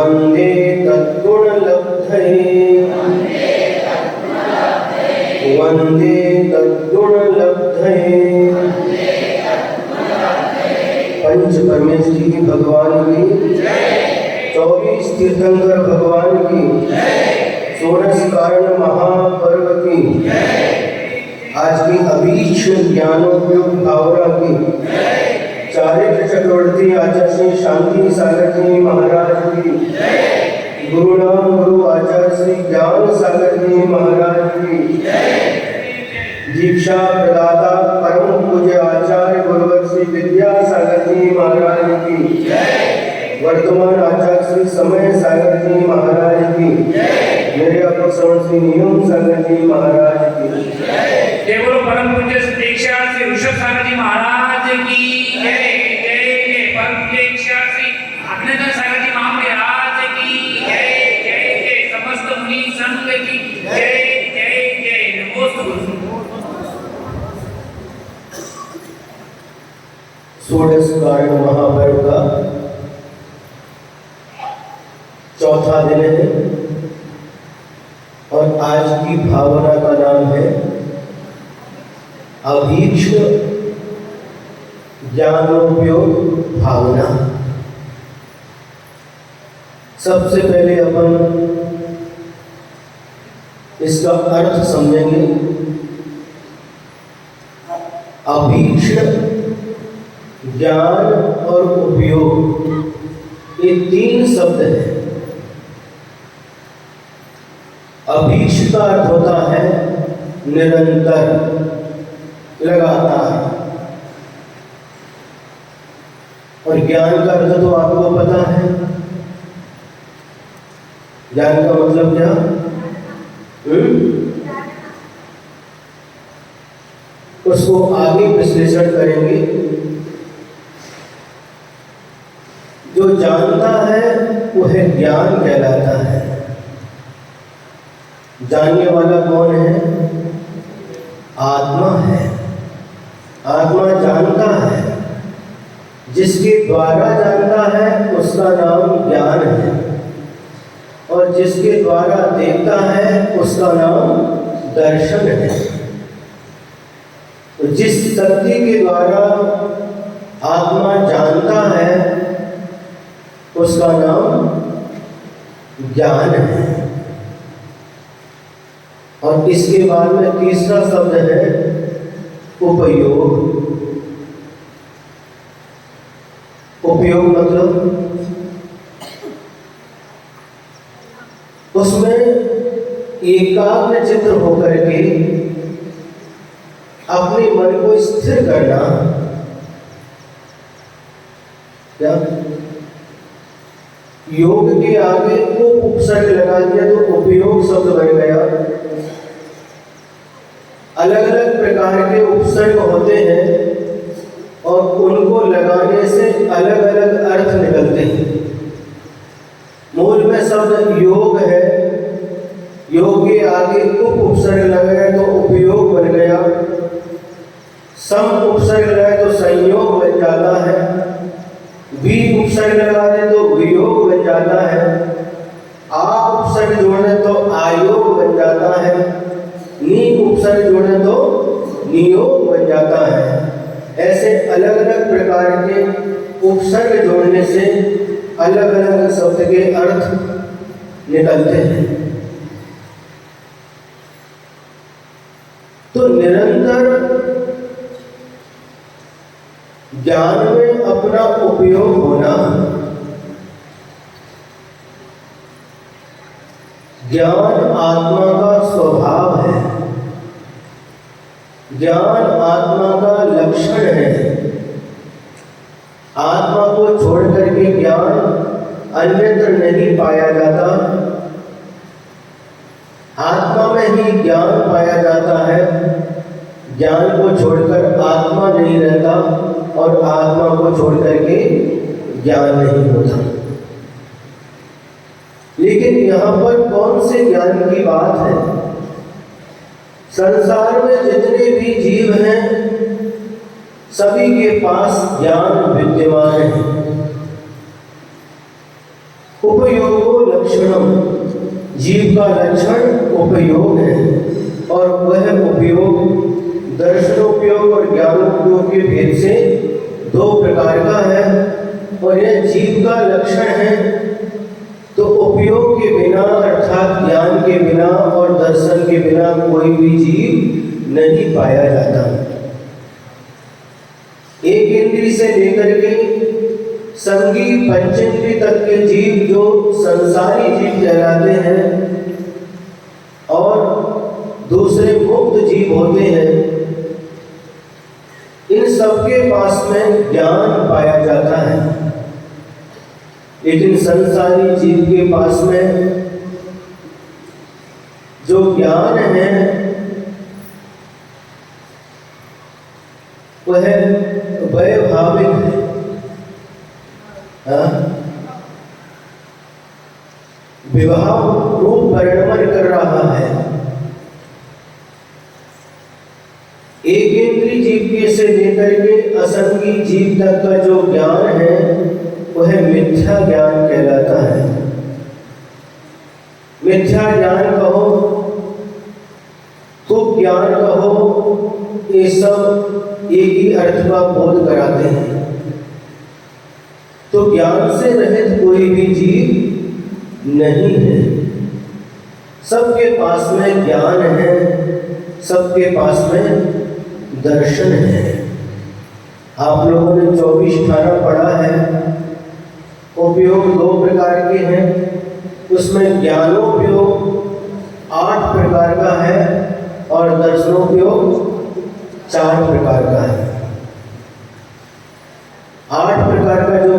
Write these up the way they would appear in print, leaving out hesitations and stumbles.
वन्दे तद्गुणलब्धये वन्दे तद्गुणलब्धये। पंच परमेश्वरी भगवान की 24 तीर्थंकर भगवान की 16 कारण महापर्व की आज की अभीक्ष ज्ञानोपयोग भावना की चारित्र चक्रवर्ती आचार्य श्री शांति सागर जी महाराज की गुरुनाम गुरु आचार्य श्री ज्ञान सागर जी महाराज की दीक्षा प्रदाता परम पूज्य आचार्य गुरुवर श्री विद्यासागर जी महाराज की वर्तमान आचार्य श्री समय सागर जी महाराज की मेरे अपर श्रवण श्री नियम सागर जी महाराज की देवरो परम पूज्य दीक्षा श्री ऋषभ सागर जी महाराज की जय जय जय। परम दीक्षा श्री अग्निधर सागर जी महाराज की जय जय जय। समस्त मुनि संघ की जय जय जय। नमोस्तुते। 16 कारण महापर्व का चौथा दिन है और आज की भावना का नाम है अभीक्ष ज्ञानोपयोग भावना। सबसे पहले अपन इसका अर्थ समझेंगे। अभीक्ष ज्ञान और उपयोग ये 3 शब्द हैं। अभीक्ष का अर्थ होता है निरंतर, लगातार, और ज्ञान का अर्थ तो आपको पता है। ज्ञान का मतलब क्या? उसको आगे विश्लेषण करेंगे। जो जानता है वह ज्ञान कहलाता है। जानने वाला कौन है? आत्मा है। आत्मा जानता है। जिसके द्वारा जानता है उसका नाम ज्ञान है, और जिसके द्वारा देखता है उसका नाम दर्शन है। तो जिस शक्ति के द्वारा आत्मा जानता है उसका नाम ज्ञान है। और इसके बाद में तीसरा शब्द है उपयोग। उपयोग मतलब उसमें एकाग्र चित्त होकर के अपने मन को स्थिर करना। क्या योग के आगे को उपसर्ग लगा दिया तो उपयोग शब्द बन गया। अलग अलग प्रकार के उपसर्ग होते हैं और उनको लगाने से अलग अलग अर्थ निकलते हैं। मूल में शब्द योग है, योग के आगे उप उपसर्ग लगाए तो उपयोग बन गया। सम उपसर्ग लगाए तो संयोग बन जाता है। वी उपसर्ग लगा दे तो वियोग बन जाता है। आ उपसर्ग जोड़े तो आयोग बन जाता है। नी उपसर्ग जोड़े तो नियोग बन जाता है। ऐसे अलग अलग प्रकार के उपसर्ग जोड़ने से अलग अलग शब्द के अर्थ निकलते हैं। तो निरंतर ज्ञान में अपना उपयोग होना। ज्ञान आत्मा का स्वभाव है। ज्ञान आत्मा का लक्षण है। आत्मा को छोड़ करके ज्ञान अन्यत्र नहीं पाया जाता। आत्मा में ही ज्ञान पाया जाता है। ज्ञान को छोड़कर आत्मा नहीं रहता और आत्मा को छोड़ करके ज्ञान नहीं होता। लेकिन यहाँ पर कौन से ज्ञान की बात है? संसार में जितने भी जीव हैं सभी के पास ज्ञान विद्यमान है। उपयोग जीव का लक्षण उपयोग है और वह उपयोग दर्शनोपयोग और ज्ञानोपयोग के भेद से दो प्रकार का है। और यह जीव का लक्षण है तो उपयोग के बिना अर्थात ज्ञान के बिना और दर्शन के बिना कोई भी जीव नहीं पाया जाता। एक इंद्री से लेकर के संगी पंचेंद्री तक के जीव जो संसारी जीव कहलाते हैं और दूसरे मुक्त जीव होते हैं, इन सबके पास में ज्ञान पाया जाता है। लेकिन संसारी जीव के पास में जो ज्ञान है वह वैभाविक है, विवाह रूप परिणमन कर रहा है। एक इंद्रिय जीव के से लेकर के असंगी जीव तक का जो ज्ञान है वह मिथ्या ज्ञान कहलाता है। मिथ्या ज्ञान कहो तो ज्ञान कहो, ये सब एक ही अर्थ का बोध कराते हैं। तो ज्ञान से रहित कोई भी जीव नहीं है। सबके पास में ज्ञान है, सबके पास में दर्शन है। आप लोगों ने 24 ठाना पढ़ा है। उपयोग दो प्रकार के हैं, उसमें ज्ञानोपयोग 8 प्रकार का है और दर्शनोपयोग 4 प्रकार का है। 8 प्रकार का जो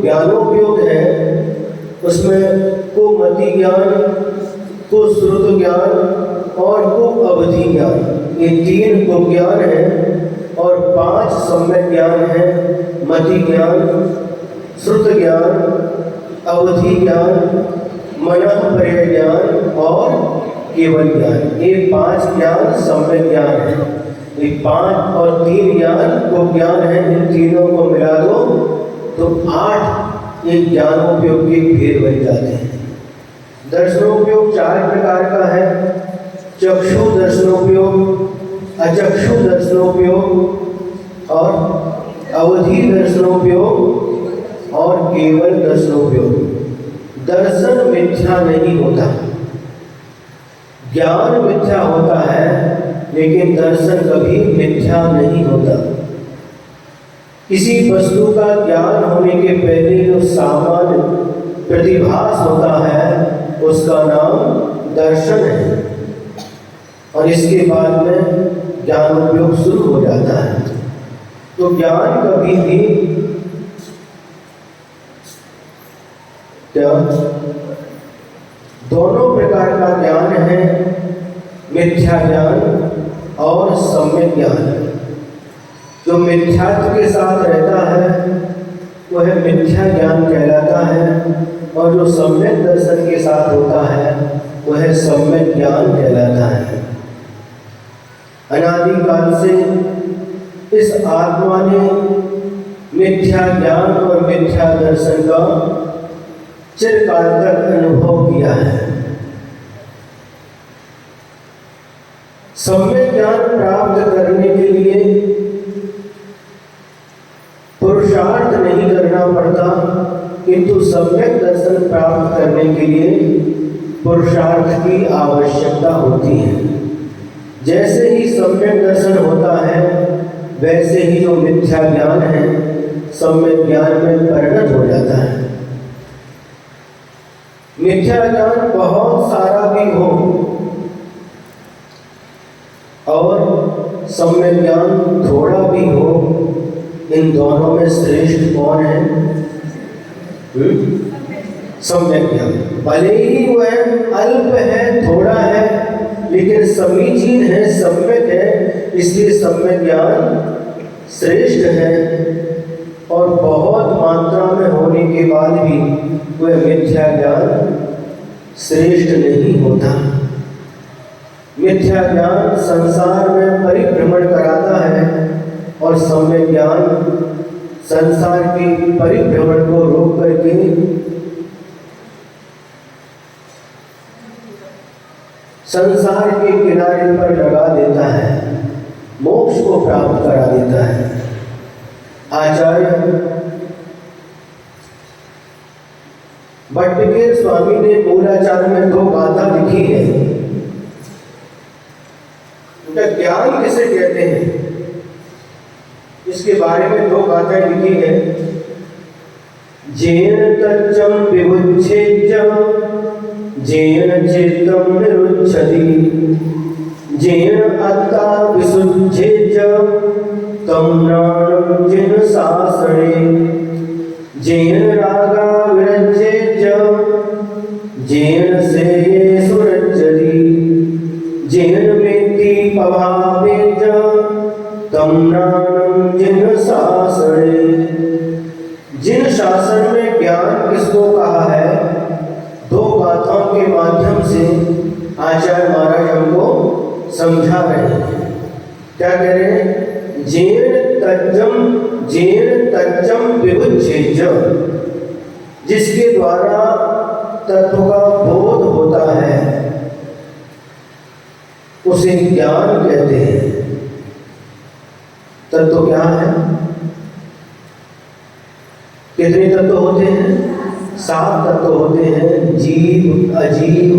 ज्ञानोपयोग है उसमें को मति ज्ञान, को श्रुत ज्ञान और को अवधि ज्ञान, ये 3 को ज्ञान है और 5 सम्यक ज्ञान है। मति ज्ञान, श्रुत ज्ञान, अवधि ज्ञान, मनःपर्य ज्ञान और केवल ज्ञान, ये 5 ज्ञान सम्यक ज्ञान है। ये 5 और 3 ज्ञान को ज्ञान है, इन तीनों को मिला दो तो 8 ये ज्ञानोपयोग के भेद बन जाते हैं। दर्शनोपयोग 4 प्रकार का है, चक्षु दर्शनोपयोग, अचक्षु दर्शनोपयोग और अवधि दर्शनोपयोग और केवल दर्शनोपयोग। दर्शन मिथ्या नहीं होता, ज्ञान मिथ्या होता है लेकिन दर्शन कभी मिथ्या नहीं होता। किसी वस्तु का ज्ञान होने के पहले जो सामान्य प्रतिभास होता है उसका नाम दर्शन है और इसके बाद में ज्ञान उपयोग शुरू हो जाता है। तो ज्ञान कभी भी क्या दोनों प्रकार का ज्ञान है, मिथ्या ज्ञान और सम्यक ज्ञान। जो मिथ्यात्व के साथ रहता है वह मिथ्या ज्ञान कहलाता है और जो सम्यक दर्शन के साथ होता है वह सम्यक ज्ञान कहलाता है। अनादिकाल से इस आत्मा ने मिथ्या ज्ञान और मिथ्या दर्शन का चिरकाल तक अनुभव किया है। सम्यक ज्ञान प्राप्त करने के लिए पुरुषार्थ नहीं करना पड़ता, किंतु सम्यक दर्शन प्राप्त करने के लिए पुरुषार्थ की आवश्यकता होती है। जैसे ही सम्यक दर्शन होता है वैसे ही जो मिथ्या ज्ञान है सम्यक ज्ञान में परिणत हो जाता है। मिथ्या ज्ञान बहुत सारा भी हो और सम्यक ज्ञान थोड़ा भी हो, इन दोनों में श्रेष्ठ कौन है? सम्यक ज्ञान। भले ही वह अल्प है, थोड़ा है, लेकिन समीचीन है, सम्यक है, इसलिए सम्यक ज्ञान श्रेष्ठ है। और बहुत मात्रा में होने के बाद भी वह मिथ्या ज्ञान श्रेष्ठ नहीं होता। मिथ्या ज्ञान संसार में परिभ्रमण कराता है और सम्यक ज्ञान संसार के परिभ्रमण को रोक करके संसार के किनारे पर लगा देता है, मोक्ष को प्राप्त करा देता है। आचार्य भट्टकेर स्वामी ने मूलाचार में 2 गाथा लिखी है। उनका ज्ञान किसे कहते हैं, इसके बारे में 2 गाथाएं लिखी है। जेन तच्चम विमुच्येच जेन चित्तम निरुच्छति जेन अत्ता विसुच्येच तम ज्ञानं जेन शासने जेन रागा विरज्येच जेन सेये सुरज्यति जेन मेत्ति पभावेच तम ज्ञानं जेन शासने। जिन शासन में ज्ञान किसको कहा है, 2 गाथाओं के माध्यम से आचार्य महाराज हमको समझा रहे हैं। क्या कह रहे हैं? जेन तज्जम विमुच्येच, जिसके द्वारा तत्व का बोध होता है उसे ज्ञान कहते हैं। तत्व क्या है? कितने तत्व होते हैं? 7 तत्व होते हैं। जीव, अजीव,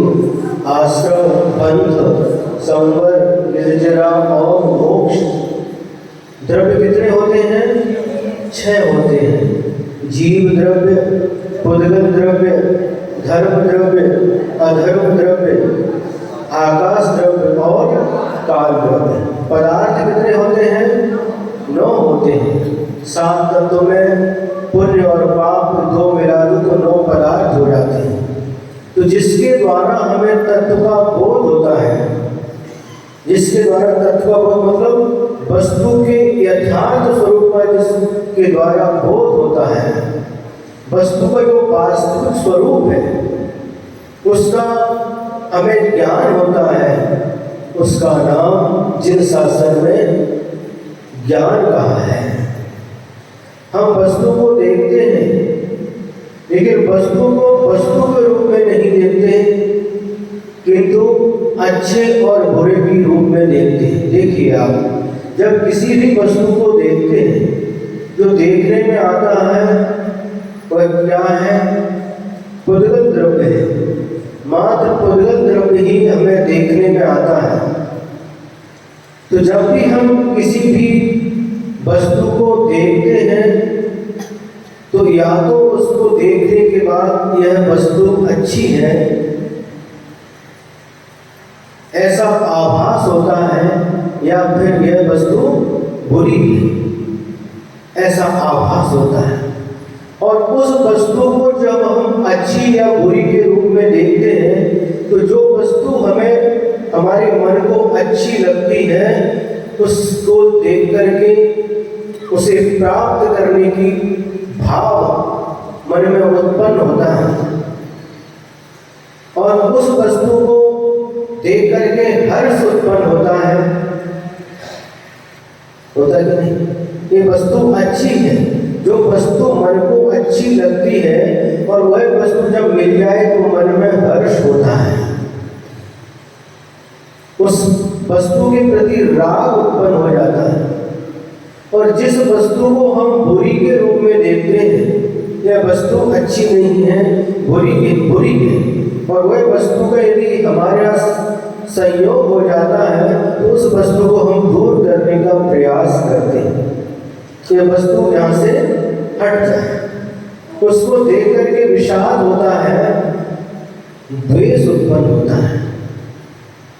आश्रम, पंथ, संवर, निर्जरा और मोक्ष। द्रव्य कितने होते हैं? 6 होते हैं। जीव द्रव्य, पुद्गल द्रव्य, धर्म द्रव्य, अधर्म द्रव्य, आकाश द्रव्य और काल द्रव्य। पदार्थ कितने होते हैं? 9 होते हैं। 7 तत्वों में पुण्य और पाप 2 मिला दो तो 9 पदार्थ हो जाते हैं। तो जिसके द्वारा हमें तत्व का बोध होता है, जिसके द्वारा तत्व का बोध मतलब वस्तु के यथार्थ स्वरूप का जिसके द्वारा बोध होता है, वस्तु का जो वास्तविक स्वरूप है उसका हमें ज्ञान होता है, उसका नाम जिन शास्त्र में ज्ञान कहा है। हम वस्तु को देखते हैं, लेकिन वस्तु को वस्तु के रूप में नहीं देखते, किंतु अच्छे और बुरे के रूप में देखते हैं। देखिए आप जब किसी भी वस्तु को देखते हैं, जो देखने में आता है वह क्या है? पुद्गल द्रव्य है। मात्र पुद्गल द्रव्य ही हमें देखने में आता है। तो जब भी हम किसी भी वस्तु को देखते हैं तो या तो उसको देखने के बाद यह वस्तु अच्छी है ऐसा आभास होता है, या फिर यह वस्तु बुरी है ऐसा आभास होता है। और उस वस्तु को जब हम अच्छी या बुरी के रूप में देखते हैं तो जो वस्तु हमें हमारे मन को अच्छी लगती है उसको देख करके उसे प्राप्त करने की भाव मन में उत्पन्न होता है, और उस वस्तु को देख करके हर्ष उत्पन्न होता है। होता कि नहीं? ये वस्तु अच्छी है, जो वस्तु मन को अच्छी लगती है और वह वस्तु जब मिल जाए तो मन में हर्ष होता है, उस वस्तु के प्रति राग उत्पन्न हो जाता है। और जिस वस्तु को हम बुरी के रूप में देखते हैं, यह वस्तु अच्छी नहीं है, बुरी है, और वह वस्तु का यदि हमारे यहाँ संयोग हो जाता है तो उस वस्तु को हम दूर करने का प्रयास करते हैं, यह वस्तु यहाँ से हट जाए। उसको देख करके विषाद होता है, द्वेष उत्पन्न होता है।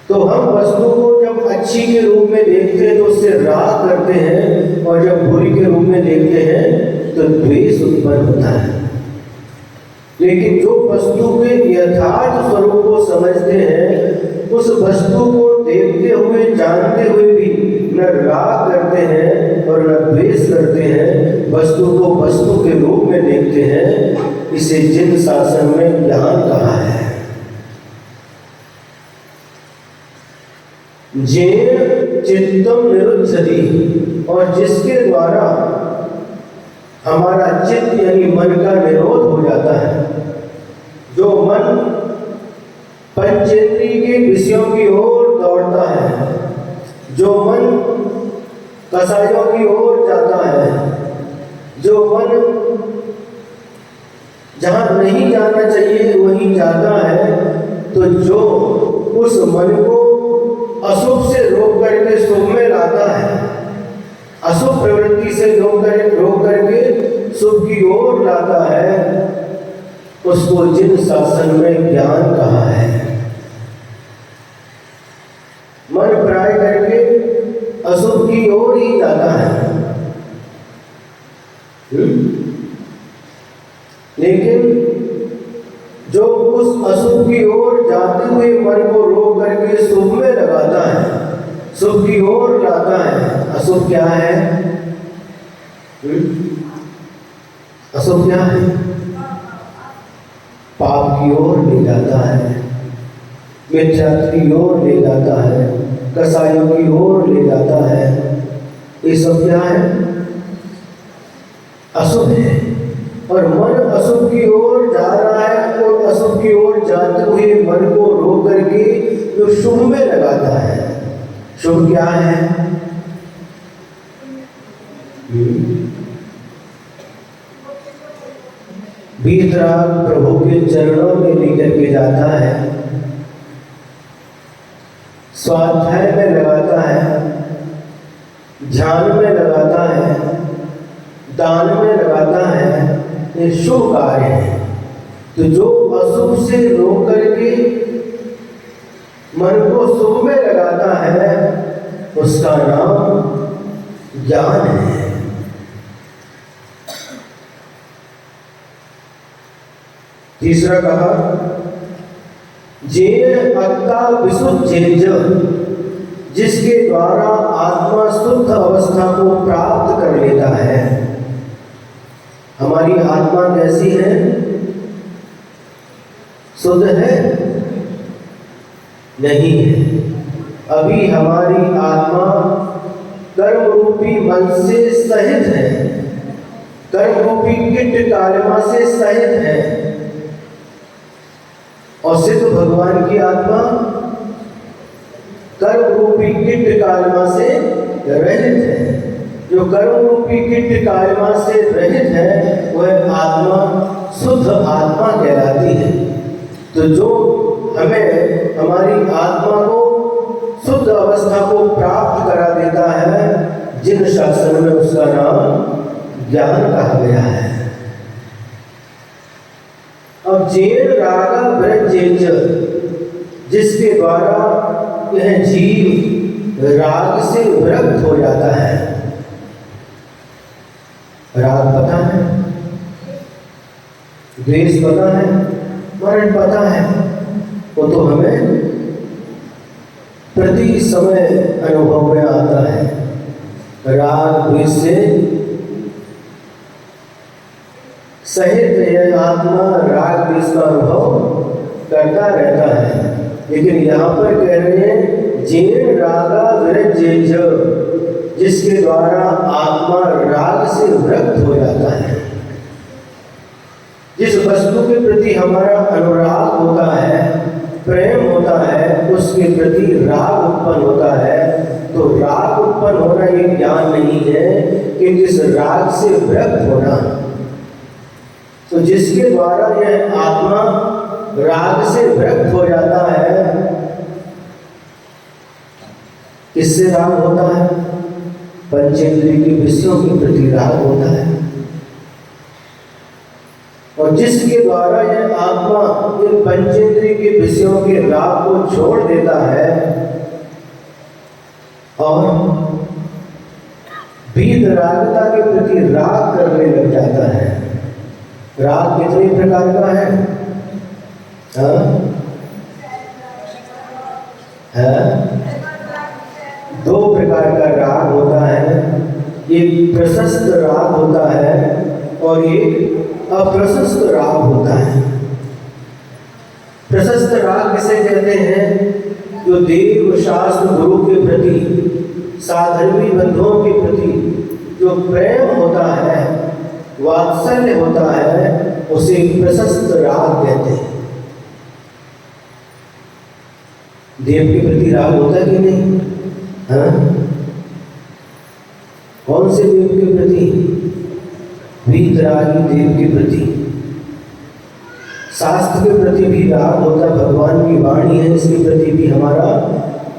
तो हम वस्तु को जब अच्छी के रूप में देखते हैं तो उससे राग करते हैं, और जब बुरी के रूप में देखते हैं तो द्वेष उत्पन्न होता है। लेकिन जो वस्तु के यथार्थ स्वरूप को समझते हैं, उस वस्तु को देखते हुए जानते हुए भी न राग करते हैं और न द्वेष करते हैं, वस्तु को वस्तु के रूप में देखते हैं। इसे जिन शासन में ज्ञान कहा है। जेन चित्तम निरुद्धति, और जिसके द्वारा हमारा चित्त यानी मन का निरोध हो जाता है। जो मन पंचेंद्रिय के विषयों की ओर दौड़ता है। जो मन कसायों की ओर जाता है, जो मन जहां नहीं जाना चाहिए वहीं जाता है, तो जो उस मन को अशुभ से रोक करके शुभ में लाता है, अशुभ प्रवृत्ति से रोक करके शुभ की ओर लाता है, उसको जिन शासन में ज्ञान कहा है। मन प्राय करके अशुभ की ओर ही जाता है, लेकिन जो उस अशुभ की ओर जाते हुए मन को रोक करके शुभ में लगाता है, शुभ की ओर लाता है। अशुभ क्या है? अशुभ क्या है? पाप की ओर ले जाता है, मिथ्यात्व की ओर ले जाता है, कसायों की ओर ले जाता है। ये सब क्या है? अशुभ है। और मन अशुभ की ओर जा रहा है, और अशुभ की ओर जाते हुए मन को रोक करके जो शुभ में लगाता है। शुभ क्या है? वीतराग प्रभु के चरणों में लेकर के जाता है, स्वाध्याय में लगाता है, ध्यान में लगाता है, दान में लगाता है। ये शुभ कार्य है। तो जो अशुभ से रोक करके मन को शुभ में लगाता है, उसका नाम ज्ञान है। तीसरा कहा, जेन अक्का विशुद्धेज, जिसके द्वारा आत्मा शुद्ध अवस्था को प्राप्त कर लेता है। हमारी आत्मा कैसी है? शुद्ध है? नहीं है। अभी हमारी आत्मा कर्म रूपी मन से सहित है, कर्म रूपी कीट कालिमा से सहित है। और सिद्ध भगवान की आत्मा कर्म रूपी कीट कालिमा से रहित है। जो कर्म रूपी कीट कालिमा से रहित है, वह आत्मा शुद्ध आत्मा कहलाती है। तो जो हमें हमारी आत्मा को शुद्ध अवस्था को प्राप्त करा देता है, जिन शास्त्रों में उसका नाम ज्ञान कहा गया है। अब जेन रागा ब्रजेज, जिसके द्वारा यह जीव राग से विरक्त हो जाता है। राग पता है, द्वेष पता है, मरण पता है, वो तो हमें प्रति समय अनुभव में आता है। राग द्वेष से सहित यह आत्मा राग द्वेष का अनुभव करता रहता है। लेकिन यहाँ पर कह रहे हैं, जेन रागा विरजेज, जिसके द्वारा आत्मा राग से विरक्त हो जाता है। जिस वस्तु के प्रति हमारा अनुराग होता है, प्रेम होता है, उसके प्रति राग उत्पन्न होता है। तो राग उत्पन्न होना ये ज्ञान नहीं है कि किस राग से विरक्त होना। तो जिसके द्वारा यह आत्मा राग से विरक्त हो जाता है, किससे राग होता है? पंचेंद्रिय के विषयों के प्रति राग होता है। और जिसके द्वारा यह आत्मा इन पंचेंद्रिय के विषयों के राग को छोड़ देता है और वीतरागता के प्रति राग करने लग जाता है। राग कितने प्रकार का है? दो प्रकार का राग होता है। एक प्रशस्त राग होता है और एक अप्रशस्त राग होता है। प्रशस्त राग किसे कहते हैं? जो देव शास्त्र गुरु के प्रति, साधर्मी बंधुओं के प्रति जो प्रेम होता है, वात्सल्य होता है, उसे प्रशस्त राग कहते हैं। देव के प्रति राग होता कि नहीं? हाँ, कौन से देव के प्रति? वीतरागी देव के प्रति। शास्त्र के प्रति भी राग होता है, भगवान की वाणी है इसके प्रति भी हमारा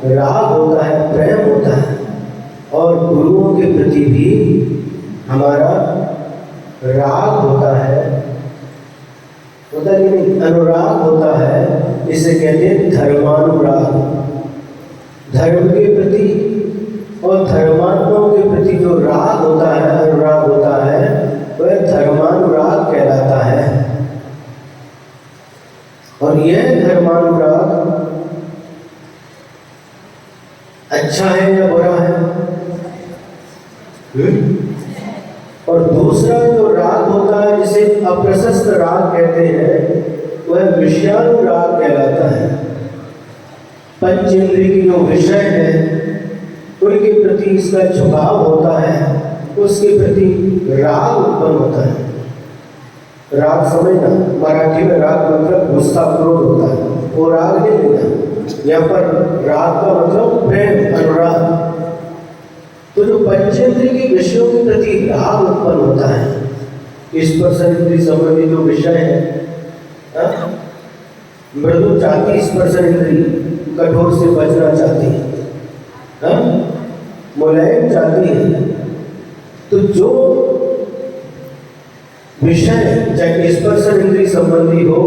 राग होता है, प्रेम होता है। और गुरुओं के प्रति भी हमारा राग होता है कि नहीं? अनुराग होता है। इसे कहते हैं धर्मानुराग। धर्म के प्रति और धर्मात्माओं के प्रति जो राग होता है, अनुराग होता है, वह धर्मानुराग कहलाता है। और यह धर्मानुराग अच्छा है या बुरा है? और दूसरा जो राग होता है जिसे अप्रशस्त राग कहते हैं, वह विषयानुराग कहलाता है। पंच इंद्रिय की जो विषय है उनके प्रति इसका झुकाव होता है, उसके प्रति राग उत्पन्न होता है। राग समझना, मराठी में राग मतलब गुस्सा, क्रोध होता है, वो राग नहीं लेना। यहाँ पर राग का मतलब प्रेम, अनुराग। तो जो पंचेंद्रिय के विषयों के प्रति राग उत्पन्न होता है, स्पर्श इंद्रिय संबंधी जो विषय है, मृदु चाहती स्पर्श इंद्रिय, कठोर से बचना चाहती है, मुलायम चाहती है। तो जो विषय चाहे स्पर्श इंद्रिय संबंधी हो,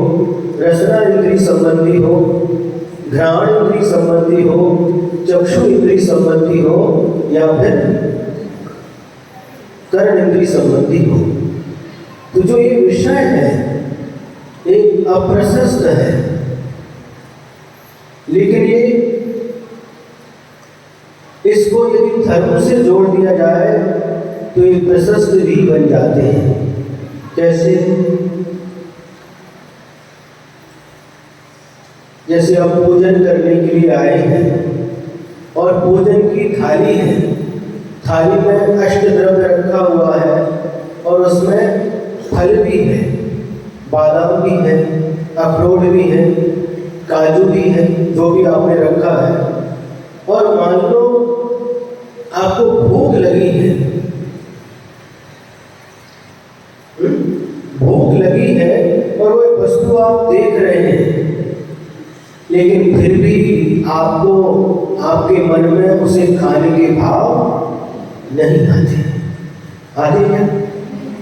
रसना इंद्रिय संबंधी हो, घ्राण इंद्रिय संबंधी हो, चक्षु इंद्रिय संबंधी हो, या फिर कर्ण इंद्रिय संबंधी हो, तो जो ये विषय है एक अप्रशस्त है, लेकिन ये इसको यदि धर्म से जोड़ दिया जाए तो ये प्रशस्त भी बन जाते हैं। जैसे आप पूजन करने के लिए आए हैं और पूजन की थाली है, थाली में अष्टद्रव्य रखा हुआ है और उसमें फल भी है, बादाम भी है, अखरोट भी है, काजू भी है, जो भी आपने रखा है। और मान लो आपको भूख लगी है, भूख लगी है और वो वस्तु आप देख रहे हैं, लेकिन फिर भी आपको आपके मन में उसे खाने के भाव नहीं आते। आते क्या?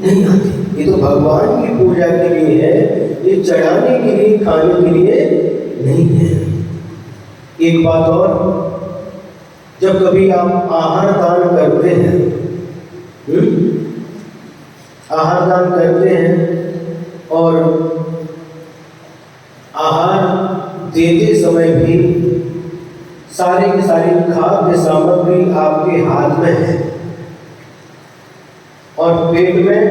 नहीं आते। ये तो भगवान की पूजा के लिए है, ये चढ़ाने के लिए, खाने के लिए नहीं है। एक बात और, जब कभी आप आहार दान करते हैं, आहार दान करते हैं और आहार देते समय भी सारी की सारी खाद्य सामग्री आपके हाथ में है और पेट में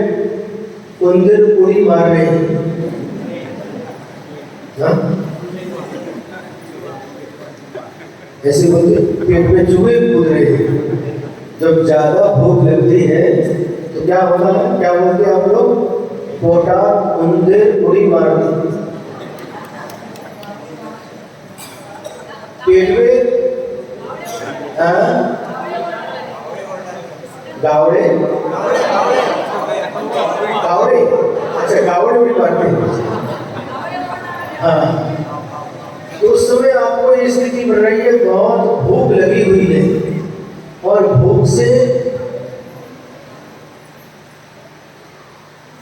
उंदर उड़ी मार रहे हैं, ऐसे बोलते पेट में चूहे कूद रहे हैं। जब ज्यादा भूख लगती है तो क्या होता है? क्या बोलते हैं आप लोग? पोटा उंदर उड़ी मार दी। पेट में गावड़े, गावड़े, अच्छा गावड़े उड़ी मारते हैं। हाँ, तो उस समय आपको ये स्थिति बन रही है, बहुत भूख लगी हुई है और भूख से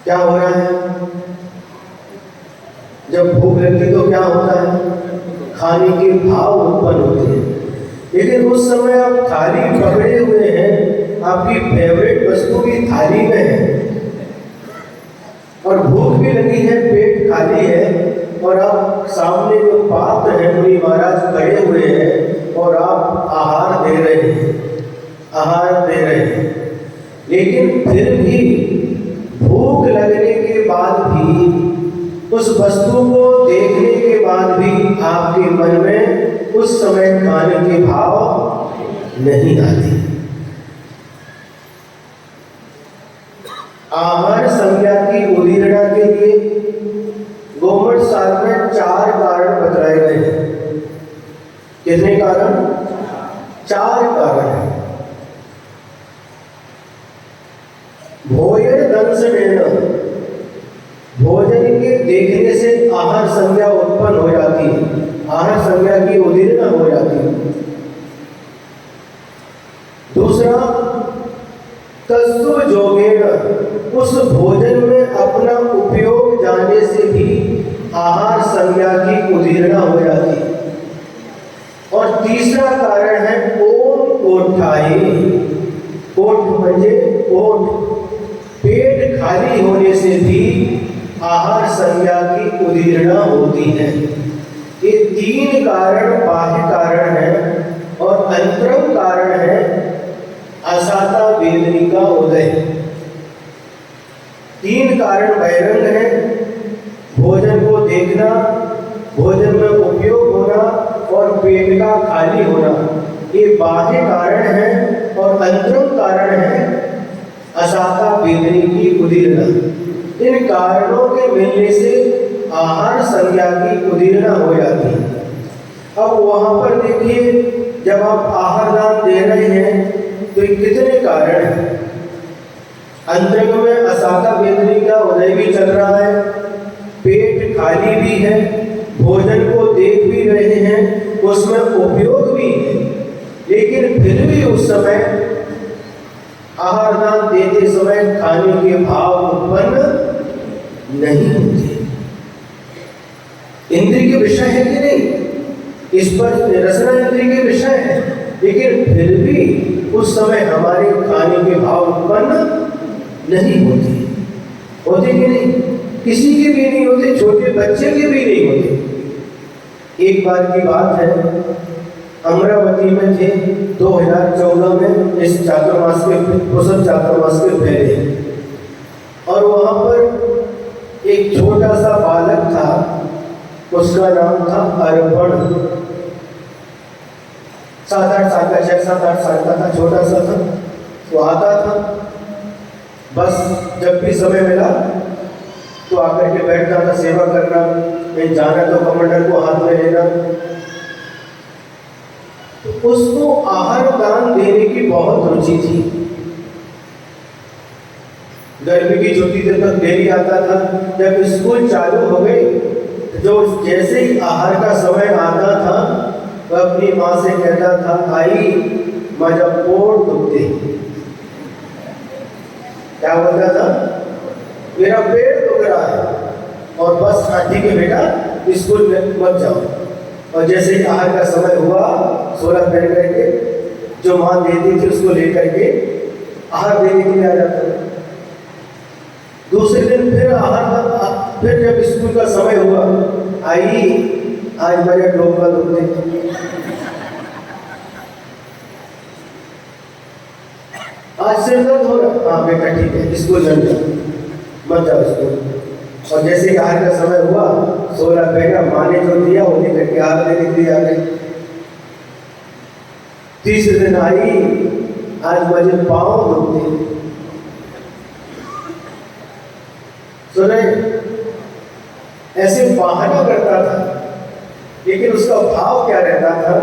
क्या हो रहा है? जब भूख लगती तो क्या होता है? खाने के भाव उत्पन्न होते हैं। लेकिन उस समय आप थाली पकड़े हुए हैं, आपकी फेवरेट वस्तु भी थाली में है और भूख भी लगी है, पेट खाली है और आप सामने जो पात्र है मुनि महाराज खड़े हुए हैं और आप आहार दे रहे हैं, आहार दे रहे हैं। लेकिन फिर भी भूख लगने के बाद भी, उस वस्तु को देखने के बाद भी आपके मन में उस समय खाने के भाव नहीं आते। आहार संज्ञा की उदीरणा के लिए गोमठ सार में 4 कारण बतलाए गए हैं। कितने देखने से आहार संज्ञा उत्पन्न हो जाती है, आहार संज्ञा की उदीर्णा हो जाती है। दूसरा, तस्व जोगेण, उस भोजन में अपना उपयोग जाने से भी आहार संज्ञा की उदीर्णा हो जाती है। और तीसरा कारण है ओम कोठाई, कोठ म्हणजे ओठ, पेट खाली होने से भी आहार संज्ञा की उदीर्णा होती है। ये तीन कारण बाह्य कारण है और अंतरम कारण है असाता वेदनी का उदय। तीन कारण बहिरंग है, भोजन को देखना, भोजन में उपयोग होना और पेट का खाली होना, ये बाह्य कारण है और अंतरम कारण है असाता वेदनी की उदीर्णा। इन कारणों के मिलने से आहार संज्ञा की उदीर्णा हो जाती है। अब वहां पर देखिए, जब आप आहार दान दे रहे हैं तो कितने कारण हैं। अंतरंग में असाता वेदनी का उदय भी चल रहा है, पेट खाली भी है, भोजन को देख भी रहे हैं, उसमें उपयोग भी है, लेकिन फिर भी उस समय आहार दान देते समय खाने के भाव उत्पन्न नहीं होते। इंद्रिय के विषय है कि नहीं, इस पर रसना इंद्रिय के विषय है, लेकिन फिर भी उस समय हमारे खाने के भाव उत्पन्न नहीं होते। होते कि नहीं? किसी के भी नहीं होते, छोटे बच्चे के भी नहीं होते। एक बार की बात है, अमरावती में थे 2014 में, इस चातुर्मास के कुशल चातुर्मास के पहले, और वहां पर एक छोटा सा बालक था, उसका नाम था अर्पण। 7-8 साल का, 6-7-8 साल का था, छोटा सा था। वो आता था, बस जब भी समय मिला तो आकर के बैठता था, सेवा करना, कहीं जाना तो कमंडल को हाथ में लेना। तो उसको आहार दान देने की बहुत रुचि थी। गर्मी की छुट्टी तक डेली आता था। जब स्कूल चालू हो गई, जो जैसे ही आहार का समय आता था, वह अपनी माँ से कहता था, आई माझा पोट दुखते। क्या बोलता था? मेरा पेट दुख रहा है, और बस हाँ ठीक है बेटा, स्कूल में मत जाओ। और जैसे ही आहार का समय हुआ, 16 पहन करके जो माँ देती थी उसको लेकर के आहार देने के लिए आ जाता था। दूसरे दिन फिर फिर जब स्कूल का समय हुआ, आई आज मेरे डोका दुखते, आज सिर दर्द हो रहा, हाँ बेटा ठीक है, स्कूल मत जाओ स्कूल। और जैसे ही आहार का समय हुआ, 16 पहना, माँ ने जो दिया वो लेकर के आहार देने के लिए आ गए। तीसरे दिन आई, आज मुझे पाँव दुखते। सुने, ऐसे बहाना करता था, लेकिन उसका भाव क्या रहता था?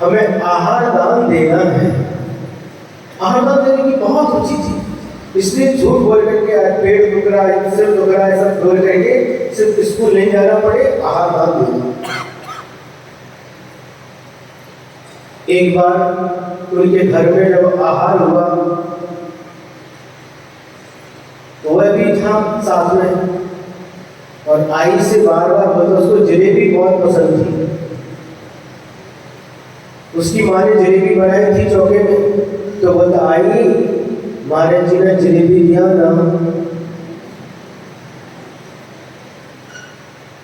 हमें आहार दान देना है। आहार दान देने की बहुत रुचि थी, इसलिए झूठ बोल करके पेट दुख रहा है, सिर दुख रहा है, सब बोल करके सिर्फ स्कूल नहीं जाना पड़े, आहार दान देना। एक बार उनके घर में जब आहार हुआ, तो वह भी था साथ में, और आई से बार बार बोलता, उसको जलेबी बहुत पसंद थी। उसकी माँ ने जलेबी बनाई थी चौके में, तो बोलता, आई महाराज जी ने जलेबी दिया ना।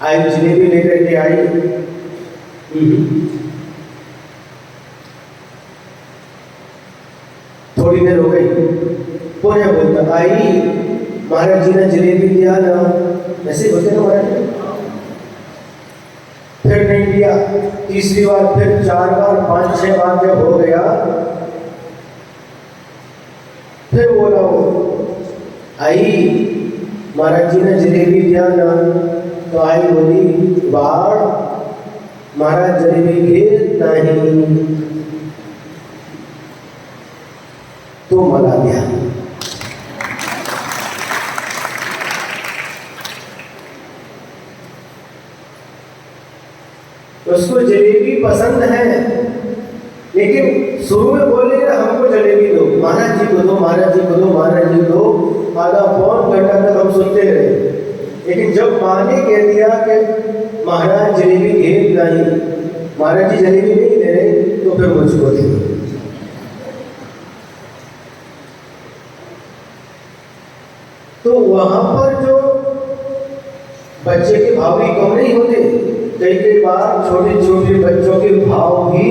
आई जलेबी लेकर के आई, थोड़ी देर हो गई, पुनः बोलता, आई महाराज जी ने जलेबी दिया ना। ऐसे बोलते ना महाराज। फिर नहीं दिया, तीसरी बार, फिर 4 बार, 5-6 बार जब हो गया, फिर बोला वो, आई महाराज जी ने जलेबी दिया ना। तो आई बोली, बाढ़ महाराज जलेबी घेर नहीं, तो मला दिया। उसको जलेबी पसंद है, लेकिन शुरू में बोलेगा हमको जलेबी दो, महाराज जी को दो, महाराज जी को दो, महाराज जी को दो, आधा पौन घंटा तक हम सुनते रहे। लेकिन जब माँ ने कह दिया कि महाराज जलेबी घेर नहीं, महाराज जी जलेबी नहीं दे रहे, तो फिर मुझको दे। तो वहां पर जो बच्चे के भाव भी कम नहीं होते, कई बार छोटे छोटे बच्चों के भाव भी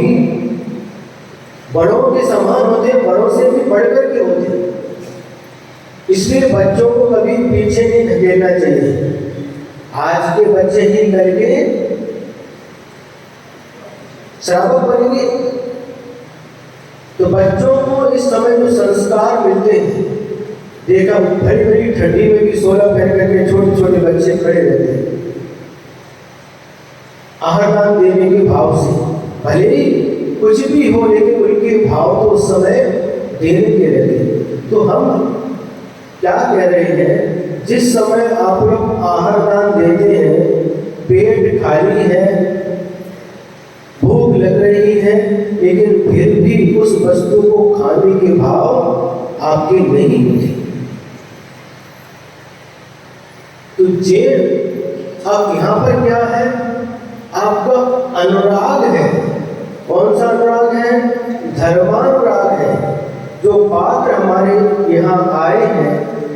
बड़ों के समान होते हैं, बड़ों से भी बढ़कर के होते हैं। इसलिए बच्चों को कभी पीछे नहीं धकेलना चाहिए। आज के बच्चे ही करके श्रावक बनेंगे। तो बच्चों को इस समय जो संस्कार मिलते हैं, देखा भरी भरी ठंडी में भी 16 पहन करके छोटे छोटे बच्चे खड़े रहते हैं आहारदान देने के भाव से। भले ही कुछ भी हो, लेकिन उनके भाव तो उस समय देने के रहते। तो हम क्या कह रहे हैं, जिस समय आप लोग आहारदान देते हैं, पेट खाली है, भूख लग रही है, लेकिन फिर भी उस वस्तु को खाने के भाव आपके नहीं होते। तो जे अब यहाँ पर क्या है, आपका अनुराग है। कौन सा अनुराग है? धर्मानुराग है। जो पात्र हमारे यहाँ आए हैं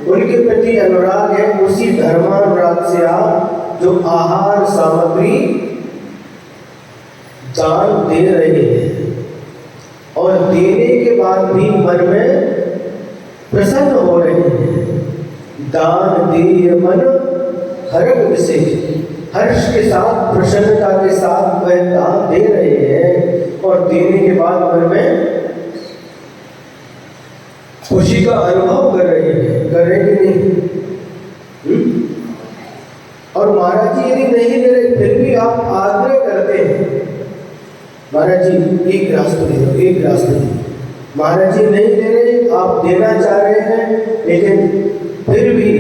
उनके प्रति अनुराग है। उसी धर्मानुराग से आप जो आहार सामग्री दान दे रहे हैं, और देने के बाद भी मन में प्रसन्न हो रहे हैं। दान देय मन हर्ष विशेष, हर्ष के साथ, प्रसन्नता के साथ वह दान दे रहे हैं, और देने के बाद मन में खुशी का अनुभव कर रहे हैं। कर रहे कि नहीं? और महाराज जी यदि नहीं दे रहे, फिर भी आप आग्रह करते हैं, महाराज जी एक गिलास तो दे दो, एक गिलास तो दे दो। महाराज जी नहीं दे रहे, आप देना चाह रहे हैं, लेकिन फिर भी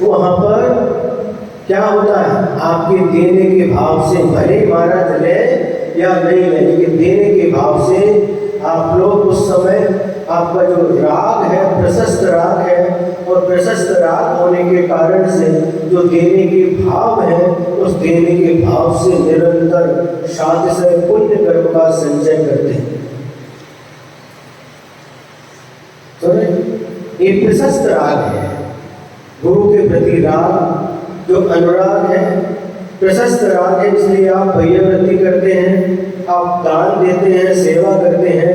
वहां पर क्या होता है, आपके देने के भाव से, भले महाराज ले या नहीं ले, लेकिन देने के भाव से आप लोग उस समय आपका जो राग है, प्रशस्त राग है, और प्रशस्त राग होने के कारण से जो देने के भाव है, उस देने के भाव से निरंतर शांतिशय पुण्य कर्म का संचय करते हैं। तो ये प्रशस्त राग है, गुरु के प्रति राग, जो अनुराग है, प्रशस्त राग है। इसलिए आप भैयावृत्ति करते हैं, आप दान देते हैं, सेवा करते हैं,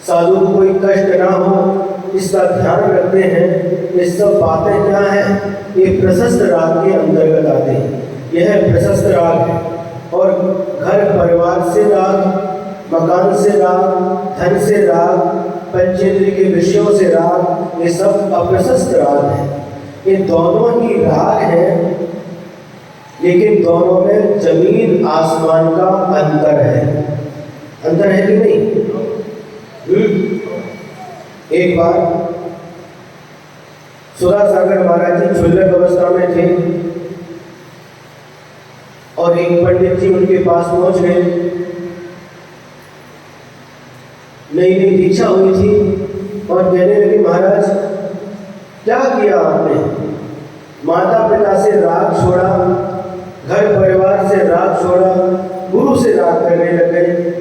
साधु को कोई कष्ट ना हो इसका ध्यान रखते हैं। ये सब बातें क्या हैं, ये प्रशस्त राग के अंतर्गत आते हैं। यह प्रशस्त राग है। और घर परिवार से राग, मकान से राग, धन से राग, पंचेंद्रिय के विषयों से राग, ये सब अप्रशस्त राग है। ये दोनों ही राग हैं, लेकिन दोनों में जमीन आसमान का अंतर है। अंतर है कि नहीं? एक बार सुधा सागर महाराज जी क्षुल्लक अवस्था में थे, और एक पंडित जी उनके पास पहुंच गए। नई नई दीक्षा हुई थी, और कहने लगे, महाराज क्या किया आपने? माता पिता से राग छोड़ा, घर परिवार से राग छोड़ा, गुरु से राग करने लग गए।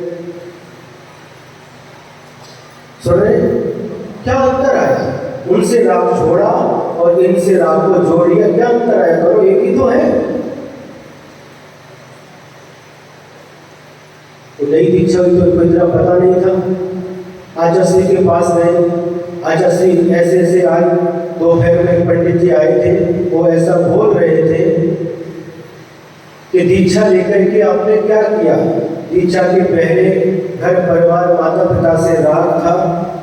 सुन रहे? क्या अंतर आया? उनसे राग छोड़ा और इनसे राग को जोड़ लिया, क्या अंतर आया? करो एक ही तो है। तो नई दीक्षा हुई तो इनको इतना पता नहीं था। आचार्य श्री के पास गए, आचार्य श्री ऐसे ऐसे आज दोपहर में पंडित जी आए थे, वो ऐसा बोल रहे थे कि दीक्षा लेकर के आपने क्या किया? दीक्षा के पहले घर परिवार माता पिता से राग था,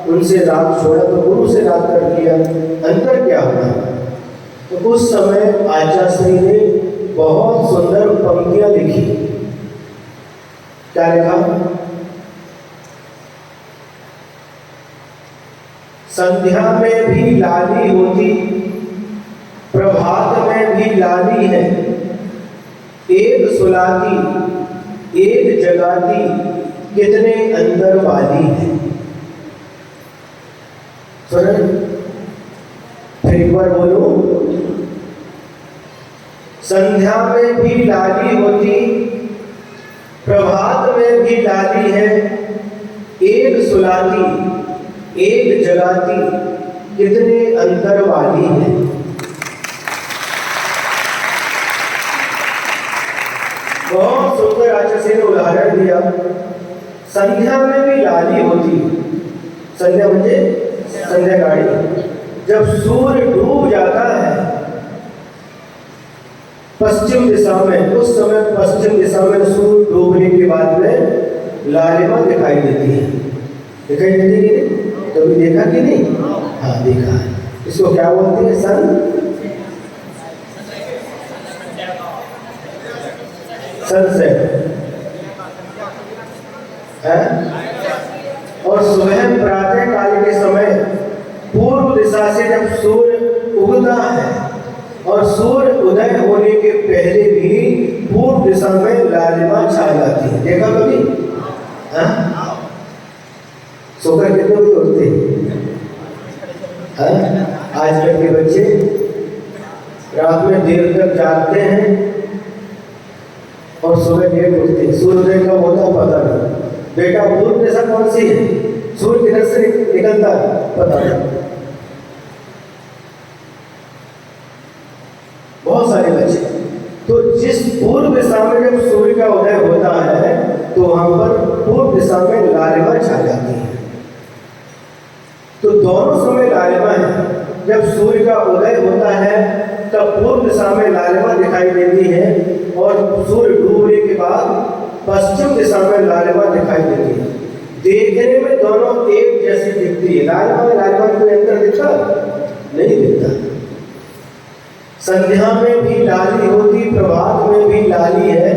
उनसे राग छोड़ा तो गुरु से राग कर दिया, अंतर क्या हुआ? तो उस समय आचार्य श्री ने बहुत सुंदर पंक्तियां लिखी। क्या लिखा? संध्या में भी लाली होती, प्रभात में भी लाली है, एक सुलाती एक जगाती कितने अंदर वाली है। सुन, फिर एक बार बोलो। संध्या में भी लाली होती, प्रभात में भी लाली है, एक सुलाती एक जगाती कितने अंतर वाली है। बहुत सुंदर आचार्य ने उदाहरण दिया। संध्या में भी लाली होती, संध्या मुझे संध्या गाड़ी, जब सूर्य डूब जाता है पश्चिम दिशा में, उस समय पश्चिम दिशा में सूर्य डूबने के बाद में लालिमा दिखाई देती है। दिखाई देती है कि नहीं? कभी देखा कि नहीं? हाँ देखा है। इसको क्या बोलते हैं? सनसेट है। और सुबह प्रातः काल के समय पूर्व दिशा से जब सूर्य उगता है और सूर्य उदय होने के पहले भी पूर्व दिशा में लालिमा छा जाती है। देखा कभी? सोकर कितने बजे उठते हैं? आजकल के बच्चे रात में देर तक जागते हैं और सुबह लेट उठते हैं। सूर्योदय कब होता है पता नहीं। बेटा पूर्व दिशा कौन सी है? सूर्य किधर से निकलता है पता नहीं। बहुत सारे बच्चे तो जिस पूर्व दिशा में जब सूर्य का उदय होता है तो वहां पर पूर्व दिशा में लालिमा छा जाती है। तो दोनों समय लालिमा है। जब सूर्य का उदय होता है तब पूर्व दिशा में लालिमा दिखाई देती है और सूर्य डूबने के बाद पश्चिम दिशा में लालिमा दिखाई देती है। देखने में दोनों एक जैसी दिखती है। लालिमा कोई अंतर दिखता नहीं दिखता। संध्या में भी लाली होती, प्रभात में भी लाली है,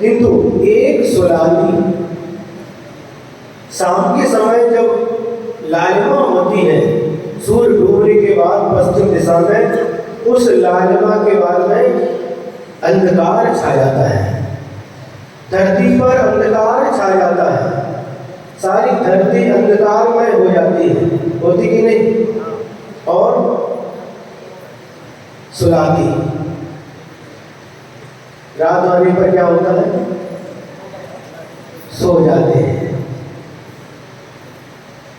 किंतु एक सुलाली। शाम के समय जब लालिमा होती है सूर्य डूबने के बाद पश्चिम दिशा में, उस लालिमा के बाद में अंधकार छा जाता है। धरती पर अंधकार छा जाता है। सारी धरती अंधकारमय हो जाती है, होती कि नहीं? और सुलाती। रात आने पर क्या होता है? सो जाते हैं।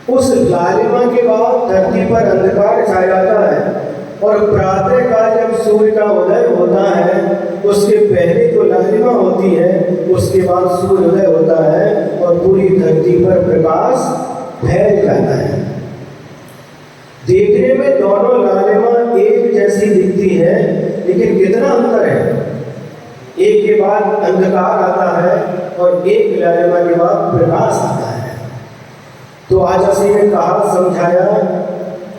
उस लालिमा के बाद धरती पर अंधकार छा जाता है और प्रातः काल जब सूर्य का उदय होता है उसके पहले जो लालिमा होती है उसके बाद सूर्योदय होता है और पूरी धरती पर प्रकाश फैल जाता है। देखने में दोनों लालिमा एक जैसी दिखती है, लेकिन कितना अंतर है। एक के बाद अंधकार आता है और एक लालिमा के बाद प्रकाश आता है। तो आज असी ने कहा, समझाया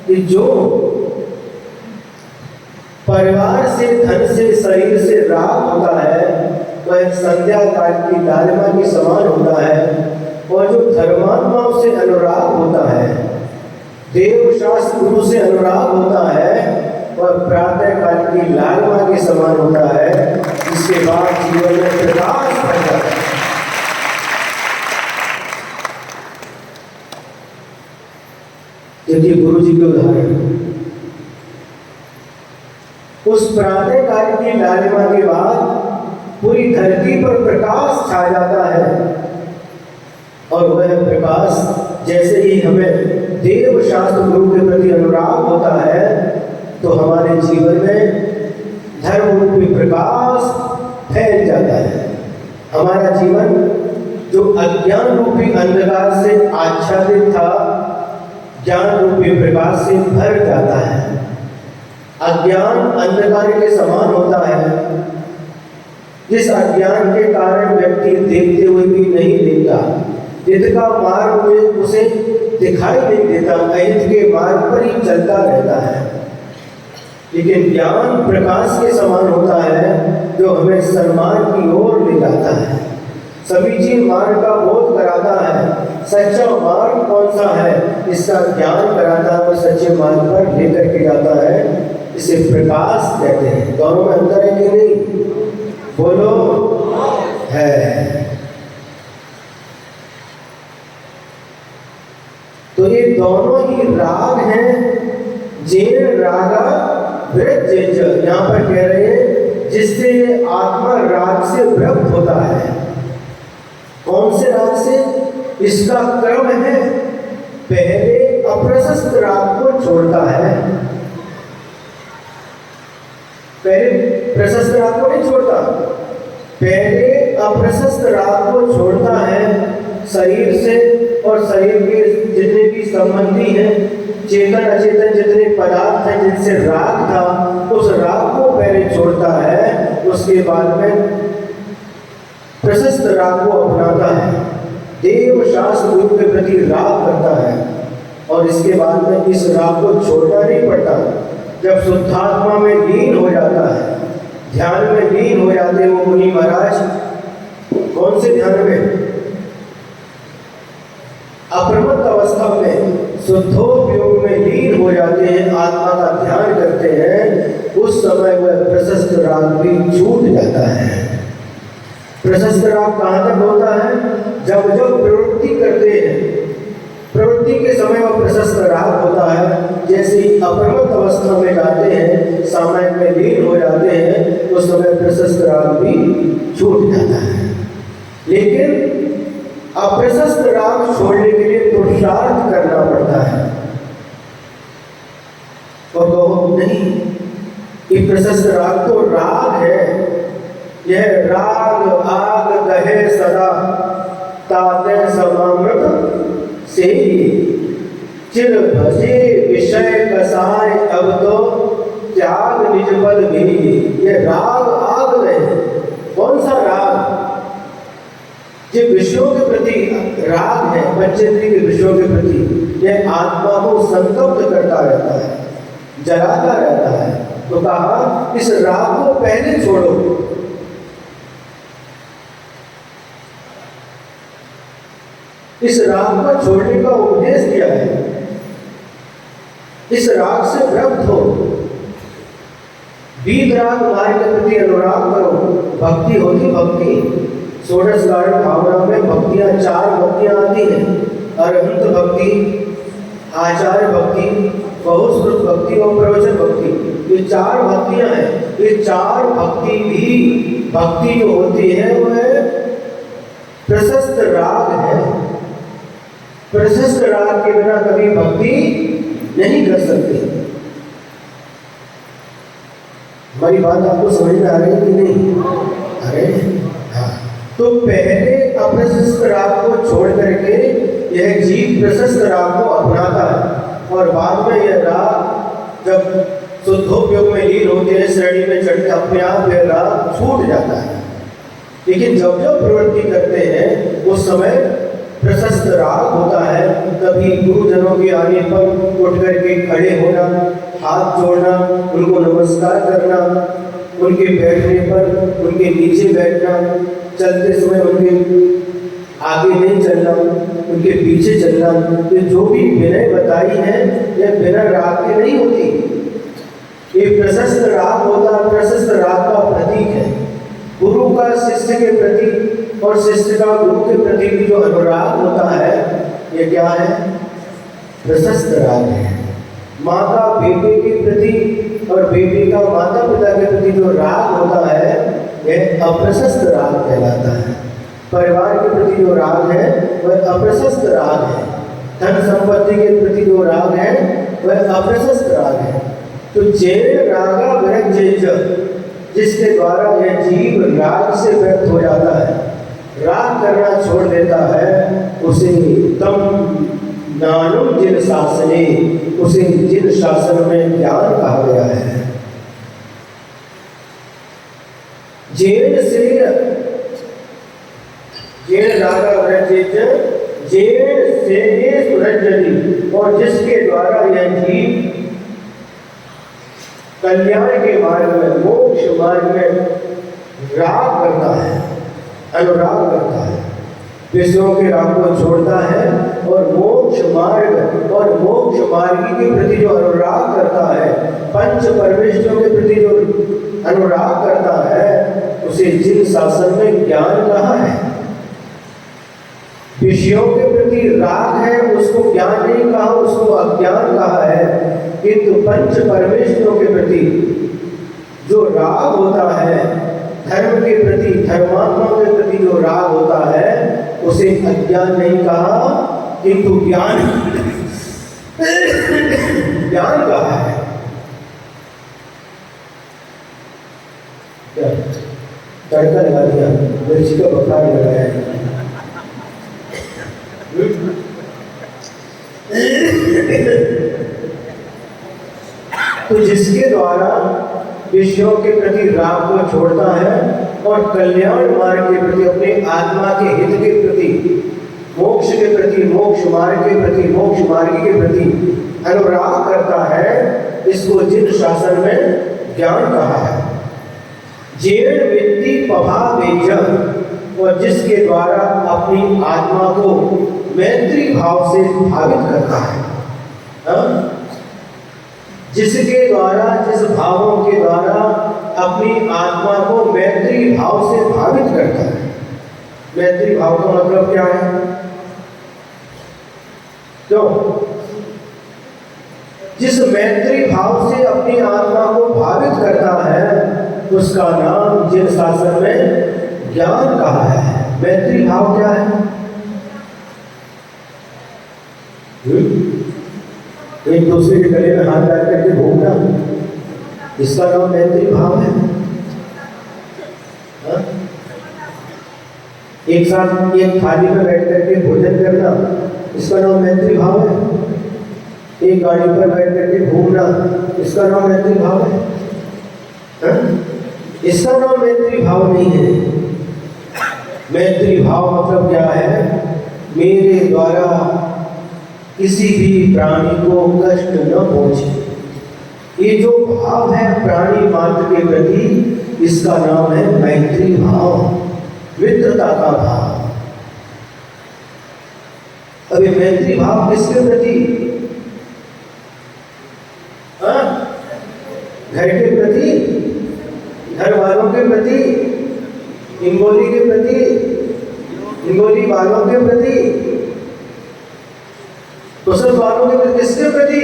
कि जो परिवार से, धन से, शरीर से राग होता है वह संध्या काल की लालिमा के समान होता है। और जो धर्मात्माओं से अनुराग होता है, देव शास्त्र गुरु से अनुराग होता है, वह प्रातः काल की लालिमा के समान होता है, जिसके बाद जीवन में प्रकाश भर जाता है। देखिए गुरु जी के उदाहरण। उस प्रातः काल की लालिमा के बाद पूरी धरती पर प्रकाश छा जाता है और वह प्रकाश जैसे ही हमें देव शास्त्र गुरु के प्रति अनुराग होता है तो हमारे जीवन में धर्म रूपी प्रकाश फैल जाता है। हमारा जीवन जो अज्ञान रूपी अंधकार से आच्छादित था, ज्ञान रूपी प्रकाश से भर जाता है। अज्ञान अंधकार के समान होता है। जिस अज्ञान के कारण व्यक्ति देखते हुए भी नहीं देखता, हित का मार्ग में उसे दिखाई नहीं देता, अहित के मार्ग पर ही चलता रहता है। लेकिन ज्ञान प्रकाश के समान होता है जो हमें सन्मान की ओर ले जाता है, समीचीन मार्ग का बोध कराता है। सच्चा मार्ग कौन सा है इसका ज्ञान कराता है और सच्चे मार्ग पर लेकर के जाता है। इसे प्रकाश कहते हैं। दोनों में अंतर है कि नहीं? बोलो है। तो ये दोनों ही राग हैं, जेन रागा वृज्ज। यहाँ पर कह रहे हैं जिससे ये आत्मा राग से व्रत होता है। कौन से राग से? इसका क्रम है, पहले अप्रशस्त राग को छोड़ता है, पहले प्रशस्त राग को नहीं छोड़ता, पहले अप्रशस्त राग को छोड़ता है शरीर से, और शरीर के जितने भी संबंधी हैं, चेतन अचेतन जितने पदार्थ हैं जिनसे राग था, उस राग को पहले छोड़ता है, उसके बाद में प्रशस्त राग को अपनाता है, देव शास्त्र गुरु के प्रति राग करता है, और इसके बाद में इस राग को छोड़ना नहीं पड़ता। जब शुद्धात्मा में लीन हो जाता है, ध्यान में लीन हो जाते वो मुनि महाराज, कौन से ध्यान में? अप्रमत्त अवस्था में शुद्धोपयोग में लीन हो जाते हैं, आत्मा का ध्यान करते हैं, उस समय वह प्रशस्त राग भी छूट जाता है। प्रशस्त राग कहाँ तक होता है? जब जब प्रवृत्ति करते हैं, प्रवृत्ति के समय वह प्रशस्त राग होता है। जैसे अप्रमत्त अवस्था में जाते हैं, सामान्य में लीन हो जाते हैं, उस समय प्रशस्त राग भी छूट जाता है। लेकिन अप्रशस्त राग छोड़ने के लिए पुरुषार्थ करना पड़ता है। और कहो नहीं, ये प्रशस्त राग तो राग है, यह राग आग कहे सदा ताते समामृत से चिर भजे विषय कसाय अब तो त्याग निज पद भी। ये राग आग में कौन सा राग? जो विषयों के प्रति राग है, पंचेंद्रिय के विषयों के प्रति, यह आत्मा को संतप्त करता रहता है, जलाता रहता है। तो कहा इस राग को पहले छोड़ो। इस राग को छोड़ने का उपदेश दिया है। इस राग से व्रत हो, वीतराग मार्ग के प्रति अनुराग करो। भक्ति होती, भक्ति षोडश कारण भावना में भक्तियां, चार भक्तियां आती हैं, अरहंत भक्ति, आचार्य भक्ति, बहुश्रुत भक्ति और प्रवचन भक्ति। ये चार भक्तियां हैं। ये चार भक्ति भी, भक्ति जो होती है वह प्रशस्त राग है। प्रशस्त राग के बिना कभी भक्ति नहीं कर सकते। हमारी बात आपको समझ में आ रही है कि नहीं? अरे हाँ, तो पहले अप्रशस्त राग को छोड़ करके यह जीव प्रशस्त राग को अपनाता है, और बाद में यह राग जब शुद्धोपयोग में लीन होते हैं, श्रेणी में चढ़ते, अपने आप यह राग छूट जाता है। लेकिन जब जब प्रवृत्ति करते हैं उस समय प्रशस्त राग होता है। कभी गुरुजनों के आने पर उठ करके खड़े होना, हाथ जोड़ना, उनको नमस्कार करना, उनके बैठने पर उनके नीचे बैठना, चलते समय उनके आगे नहीं चलना, उनके पीछे चलना। ये जो भी विनय बताई है यह बिना राग के नहीं होती। ये प्रशस्त राग होता है, प्रशस्त राग का प्रतीक है। गुरु का शिष्य के प्रति और शिष्य का गुरु के प्रति भी जो अनुराग होता है, ये क्या है? प्रशस्त राग है। माँ का बेटे के प्रति और बेटे का माता पिता के प्रति जो राग होता है, यह अप्रशस्त राग कहलाता है। परिवार के प्रति जो राग है वह अप्रशस्त राग है। धन संपत्ति के प्रति जो राग है वह अप्रशस्त राग है। तो जैन रागा विरज्य, जिसके द्वारा यह जीव राग से व्यक्त हो जाता है, राग करना छोड़ देता है, उसे तम ज्ञानम जिन शासने, उसे जिन शासन में ज्ञान कहा गया है। जैन से जैन रागा विरज्य, जैन से सुरजनी, और जिसके द्वारा यह जीव कल्याण के मार्ग में, मोक्ष मार्ग में राग करता है, अनुराग करता है, विषयों के राग को छोड़ता है, और मोक्ष मार्ग और मोक्ष मार्गी के प्रति जो अनुराग करता है, पंच परमेश्वरों के प्रति जो अनुराग करता है, उसे जिन शासन में ज्ञान कहा है। विषयों के प्रति राग है, उसको ज्ञान नहीं कहा, उसको अज्ञान कहा है। किंतु पंच परमेश्वरों के प्रति जो राग होता है, धर्म के प्रति, धर्मात्माओं के प्रति जो राग होता है, उसे अज्ञान नहीं कहा, किंतु ज्ञान ज्ञान कहा है। क्या तड़का लगा दिया, मिर्ची का बुखार लगाया है। तो जिसके द्वारा विषयों के प्रति राग को छोड़ता है और कल्याण मार्ग के प्रति, अपने आत्मा के हित के प्रति, मोक्ष के प्रति, मोक्ष मार्ग के प्रति, मोक्ष मार्ग के प्रति अनुराग करता है, इसको जिन शासन में ज्ञान कहा है। जेण वित्ति पभा वेजम, और जिसके द्वारा अपनी आत्मा को मैत्री भाव से भावित करता है। जिसके द्वारा, जिस भावों के द्वारा अपनी आत्मा को मैत्री भाव से भावित करता है। मैत्री भाव का मतलब क्या है? क्यों? जिस मैत्री भाव से अपनी आत्मा को भावित करता है, उसका नाम जिन शासन में ज्ञान कहा है। मैत्री भाव क्या है? एक दूसरे के गले में हाथ डाल करके घूमना, इसका नाम मैत्री भाव है। एक साथ एक थाली में बैठ करके भोजन करना, इसका नाम मैत्री भाव है। एक गाड़ी पर बैठ करके घूमना, इसका नाम मैत्री भाव है। इसका नाम मैत्री भाव नहीं है। मैत्री भाव मतलब क्या है? मेरे द्वारा किसी भी प्राणी को कष्ट न पहुंचे। ये जो भाव है प्राणी मात्र के प्रति, इसका नाम है मैत्री भाव, मित्रता का भाव। अभी मैत्री भाव किसके प्रति? घर के प्रति, घर वालों के प्रति, हिंगोली के प्रति, हिंगोली वालों के प्रति, कुशल वालों के प्रति, किसके प्रति?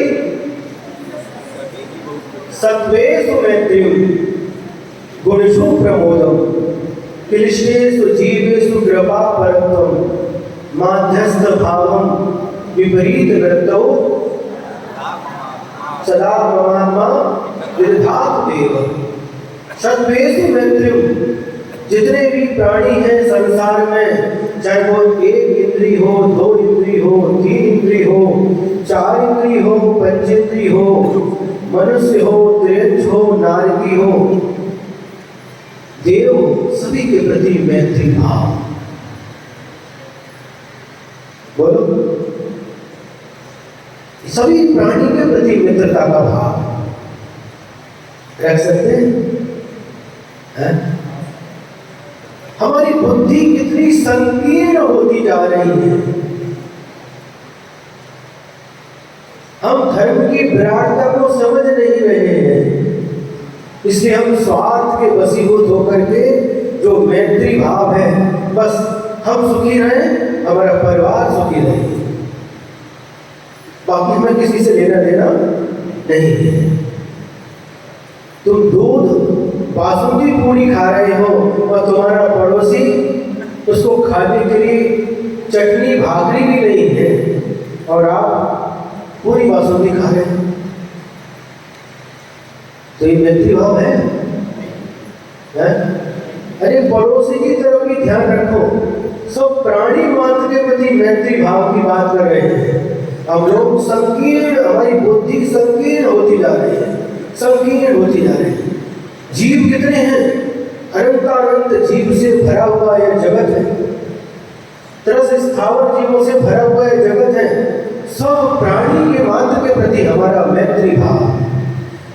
सत्वेषु मैत्रीम् गुणेषु प्रमोदम् क्लिष्टेषु जीवेषु कृपा परत्वम् माध्यस्थ भावम् विपरीत वृत्तौ सदा ममात्मा विदधात देव। सत्वेषु मैत्रीम्, जितने भी प्राणी हैं संसार में, चाहे वो एक इंद्री हो, दो इंद्री हो, तीन इंद्री हो, चार इंद्री हो, पंचेंद्री हो, मनुष्य हो, त्रियंश हो, नारकी हो, देव, सभी के प्रति मैत्री भाव। बोलो, सभी प्राणी के प्रति मित्रता का भाव रख सकते हैं? हमारी बुद्धि कितनी संकीर्ण होती जा रही है। हम धर्म की विराटता को समझ नहीं रहे हैं, इसलिए हम स्वार्थ के वशीभूत होकर के, जो मैत्री भाव है, बस हम सुखी रहें, हमारा परिवार सुखी रहे, बाकी हमें किसी से लेना देना नहीं है। तुम दूध बासुंदी पूरी खा रहे हो और तुम्हारा पड़ोसी, उसको खाने के लिए चटनी भाकरी भी नहीं है, और आप पूरी बासुंदी खा रहे हैं, तो ये मैत्री भाव है? अरे पड़ोसी की तरफ भी ध्यान रखो। सब प्राणी मात्र के प्रति मैत्री भाव की बात कर रहे हैं। हम लोग संकीर्ण, हमारी बुद्धि संकीर्ण होती जा रही है, संकीर्ण होती जा रही है। जीव कितने हैं? अनंतानंत जीव से भरा हुआ यह जगत है, तरस स्थावर जीवों से भरा हुआ यह जगत है। सब प्राणी के मात्र के प्रति हमारा मैत्री भाव,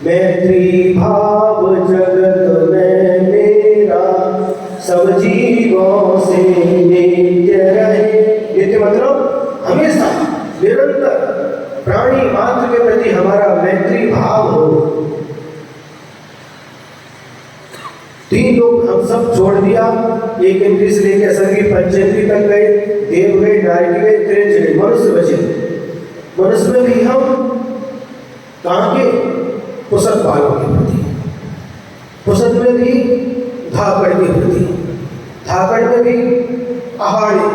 मैत्री भाव जगत में मेरा सब जीवों से नित्य रहे। नित्य मतलब हमेशा, निरंतर प्राणी मात्र के प्रति हमारा मैत्री भाव हो, 3 लोग हम सब छोड़ दिया, एक इंद्री से लेकर असंगी पंचेंद्री तक गए, देव गए, नारकी गए, त्रिंज गए, मनुष्य बचे। मनुष्य में भी हम कहाँ के? पुसत बालों के प्रति, पुसत में भी धाकड़ के प्रति, धाकड़ में भी आहाड़े,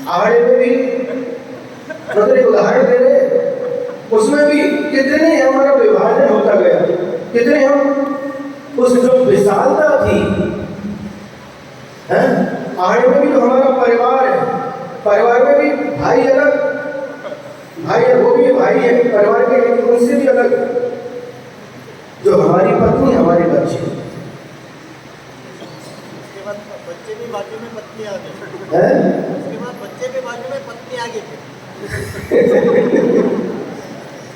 आहाड़े में भी मतलब एक उदाहरण दे रहे, उसमें भी कितने हमारा विभाजन होता गया, कितने हम उस जो विशालता थी है, आहाड़े में भी तो हमारा परिवार है, परिवार में भी भाई अलग, भाई है वो भी भाई है परिवार के, लेकिन उनसे भी अलग जो हमारी पत्नी, हमारे बच्चे, उसके बाद बच्चे भी बाजू में, पत्नी आगे, हैं? उसके बाद बच्चे भी बाजू में, पत्नी आगे थे।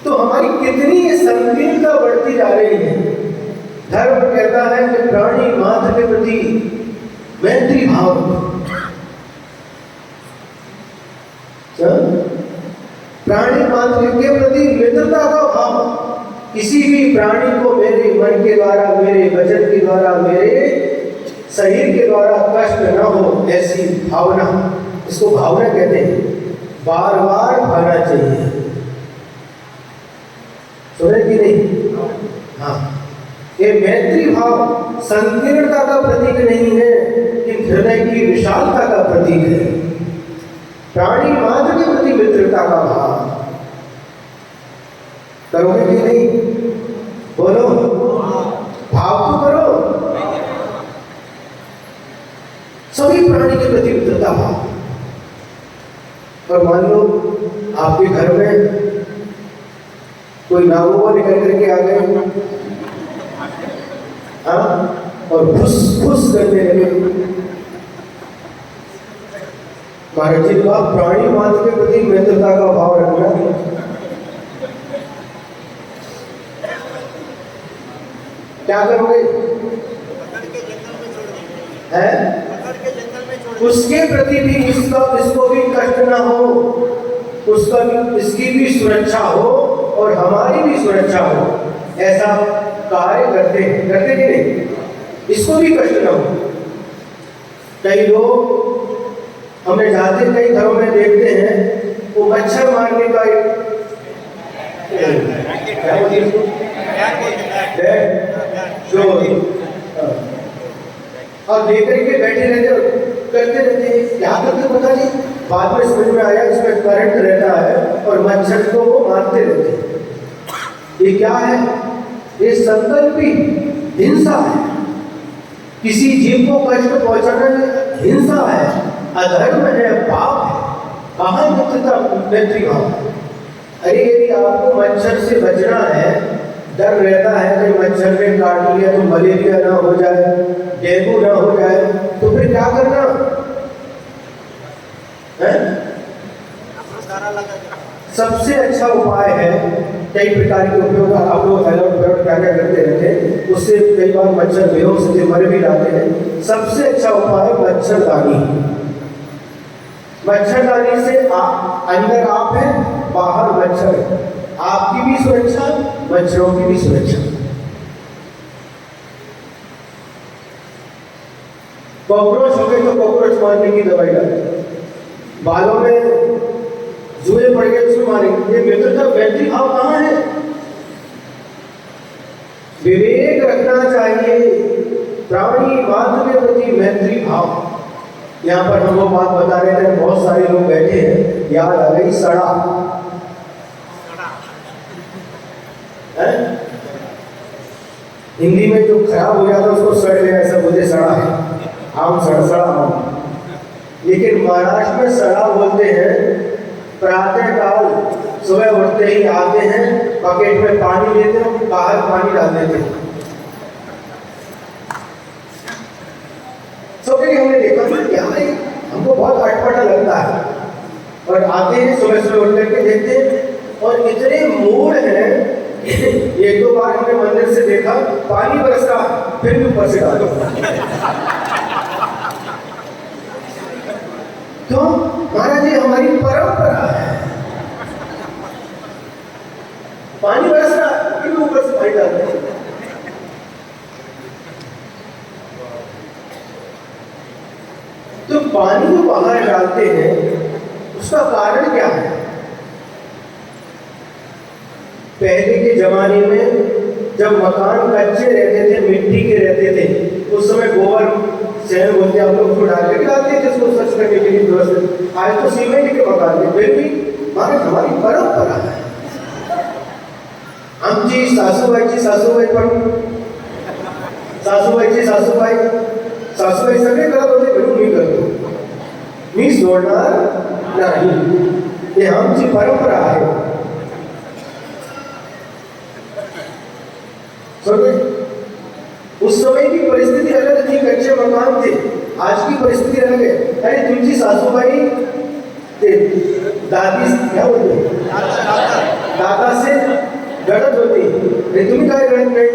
तो हमारी कितनी संकीर्णता बढ़ती जा रही है। धर्म कहता है कि प्राणी मात्र के प्रति मैत्री भाव, प्राणी मात्र के प्रति मित्रता का भाव, किसी भी प्राणी को मेरे मन के द्वारा, मेरे वचन के द्वारा, मेरे शरीर के द्वारा कष्ट न हो, ऐसी भावना, इसको भावना कहते हैं, बार बार भाना चाहिए। सुने कि नहीं? हाँ, ये मैत्री भाव संकीर्णता का प्रतीक नहीं है, कि हृदय की विशालता का प्रतीक है। प्राणी मात्र के प्रति मित्रता का भाव करोगे कि नहीं? बोलो, भाव तो करो। सभी प्राणी के प्रति मित्रता भाव। और मान लो आपके घर में कोई नागोबा निकल करके आ गए, हाँ, और फुस फुस करने लगे, महाराज जी का प्राणी मात्र के प्रति मित्रता का भाव रखना। क्या करोगे? पकड़ के जंगल में छोड़ देंगे, हैं? पकड़ के जंगल में छोड़ देंगे। उसके प्रति भी इसको भी कष्ट ना हो, उसका भी, इसकी भी सुरक्षा हो और हमारी भी सुरक्षा हो, ऐसा कार्य करते कि नहीं? इसको भी कष्ट ना हो। कई लोग हमें जाते कई घरों में देखते हैं, वो मच्छर मारने का जो और लेकर के बैठे रहते, करते रहते हैं, क्या करते पता नहीं, बाद में समझ में आया इसमें करंट रहता है और मच्छर को वो मारते रहते हैं। ये क्या है? ये संकल्पी हिंसा है, किसी जीव को कष्ट पहुंचाना हिंसा है, अधर्म है, पाप है। कहाँ मित्रता, मैत्री भाव? अरे यदि आपको मच्छर से बचना है, डर रहता है कि मच्छर ने काट लिया तो मलेरिया ना हो जाए, डेंगू ना हो जाए, तो फिर क्या करना है? सबसे अच्छा उपाय है, कई प्रकार के उपयोग आप लोग क्या क्या करते रहते हैं, उससे कई बार मच्छर बेहोश से मर भी जाते हैं। सबसे अच्छा उपाय मच्छरदानी। मच्छरदानी से अंदर आप है, बाहर मच्छर है, आपकी भी सुरक्षा, मच्छरों की भी सुरक्षा। कॉकरोच हो गए तो कॉकरोच मारने की दवाई डालें, बालों में जुए पड़ गए उसमें मारेंगे। ये मित्रता, मैत्री भाव कहाँ है? विवेक रखना चाहिए, प्राणी मात्र के प्रति मैत्री भाव। यहाँ पर हम लोग बात बता रहे थे, बहुत सारे लोग बैठे हैं, याद आ गई सड़ा है? हिंदी में जो खराब हो जाता है उसको सड़ गया, ऐसा बोलते सड़ा है, आम सड़ा आम। लेकिन महाराष्ट्र में सड़ा बोलते हैं, प्रातः काल सुबह उठते ही आते हैं, बकेट में पानी लेते हैं, बाहर पानी डाल देते हैं। तो फिर हमने देखा कि हमारे हमको बहुत अटपटा लगता है, और आते हैं सुबह सुबह उठ करके देखते हैं, और इतने मूड हैं। एक दो बार हमने मंदिर से देखा पानी बरस रहा, फिर भी ऊपर से डालो। तो महाराज ये हमारी परंपरा है, पानी बरस रहा फिर भी ऊपर से पानी डालते हैं। डालते हैं, उसका कारण क्या है? पहले के जमाने में जब मकान कच्चे रहते थे, मिट्टी के रहते थे, उस समय गोबर शहर बोलते आप लोग उसको डाल के डालते थे उसको स्वच्छ करने के लिए व्यवस्थित। आज तो सीमेंट के मकान में, फिर भी हमारी परंपरा है। आमची सासूबाईची सासूबाई पण सासूबाईची सासूबाई सासूबाई सगळे करत होते म्हणून मी करतो, मी सोडणार नाही, हे आमची परंपरा आहे। उस समय की परिस्थिति अलग थी, कच्चे मकान थे, आज की परिस्थिति अलग है। अरे तुमची सासूबाई दादी क्या बोलते दादा से गड़त होती, अरे तुम्ही काय गड़त नाही?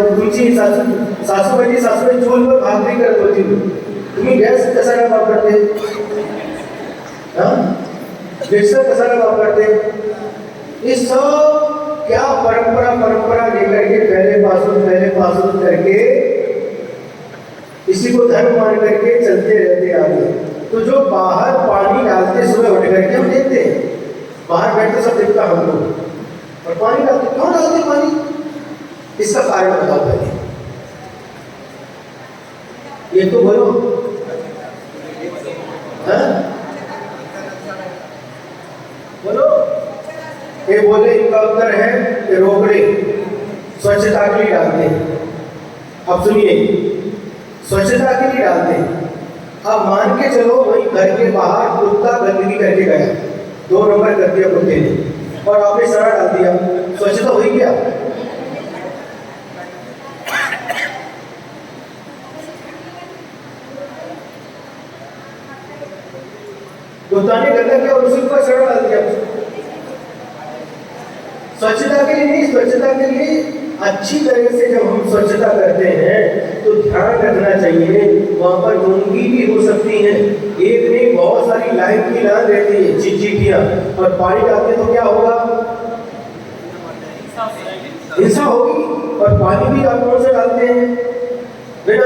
तुमची सासूबाई चूलवर भाकरी करत होती, तुम्ही गॅस कशाला वापरते? मिक्सर कशाला वापरते? ये सब क्या परंपरा लेकर के पहले पासून करके इसी को धर्म मान करके चलते रहते आगे। तो जो बाहर पानी डालते सुबह उठ करके हम देखते हैं, बाहर बैठते सब दिखता हमको, और पानी डालते, क्यों डालते पानी? इसका कारण बताओ पहले, ये तो बोलो। बोलो। ये बोले इनका उत्तर है कि रोकड़े स्वच्छता के लिए डालते हैं। अब सुनिए, स्वच्छता के लिए डालते हैं। अब मान के चलो वही घर के बाहर कुत्ता गंदगी करके गया, 2 नंबर कर दिया कुत्ते ने, और आपने सड़ा डाल दिया, स्वच्छता हुई क्या? कुत्ता ने गंदा किया और उसी पर सड़ा डाल दिया। स्वच्छता के लिए नहीं, स्वच्छता के लिए अच्छी तरह से जब हम स्वच्छता करते हैं तो ध्यान रखना चाहिए, वहां पर गंदगी भी हो सकती है, एक नहीं बहुत सारी लाइन की लाइन रहती है, चिंचिटियां, और पानी डालते तो क्या होगा? हिंसा होगी। और पानी भी आप कौन सा डालते हैं? बिना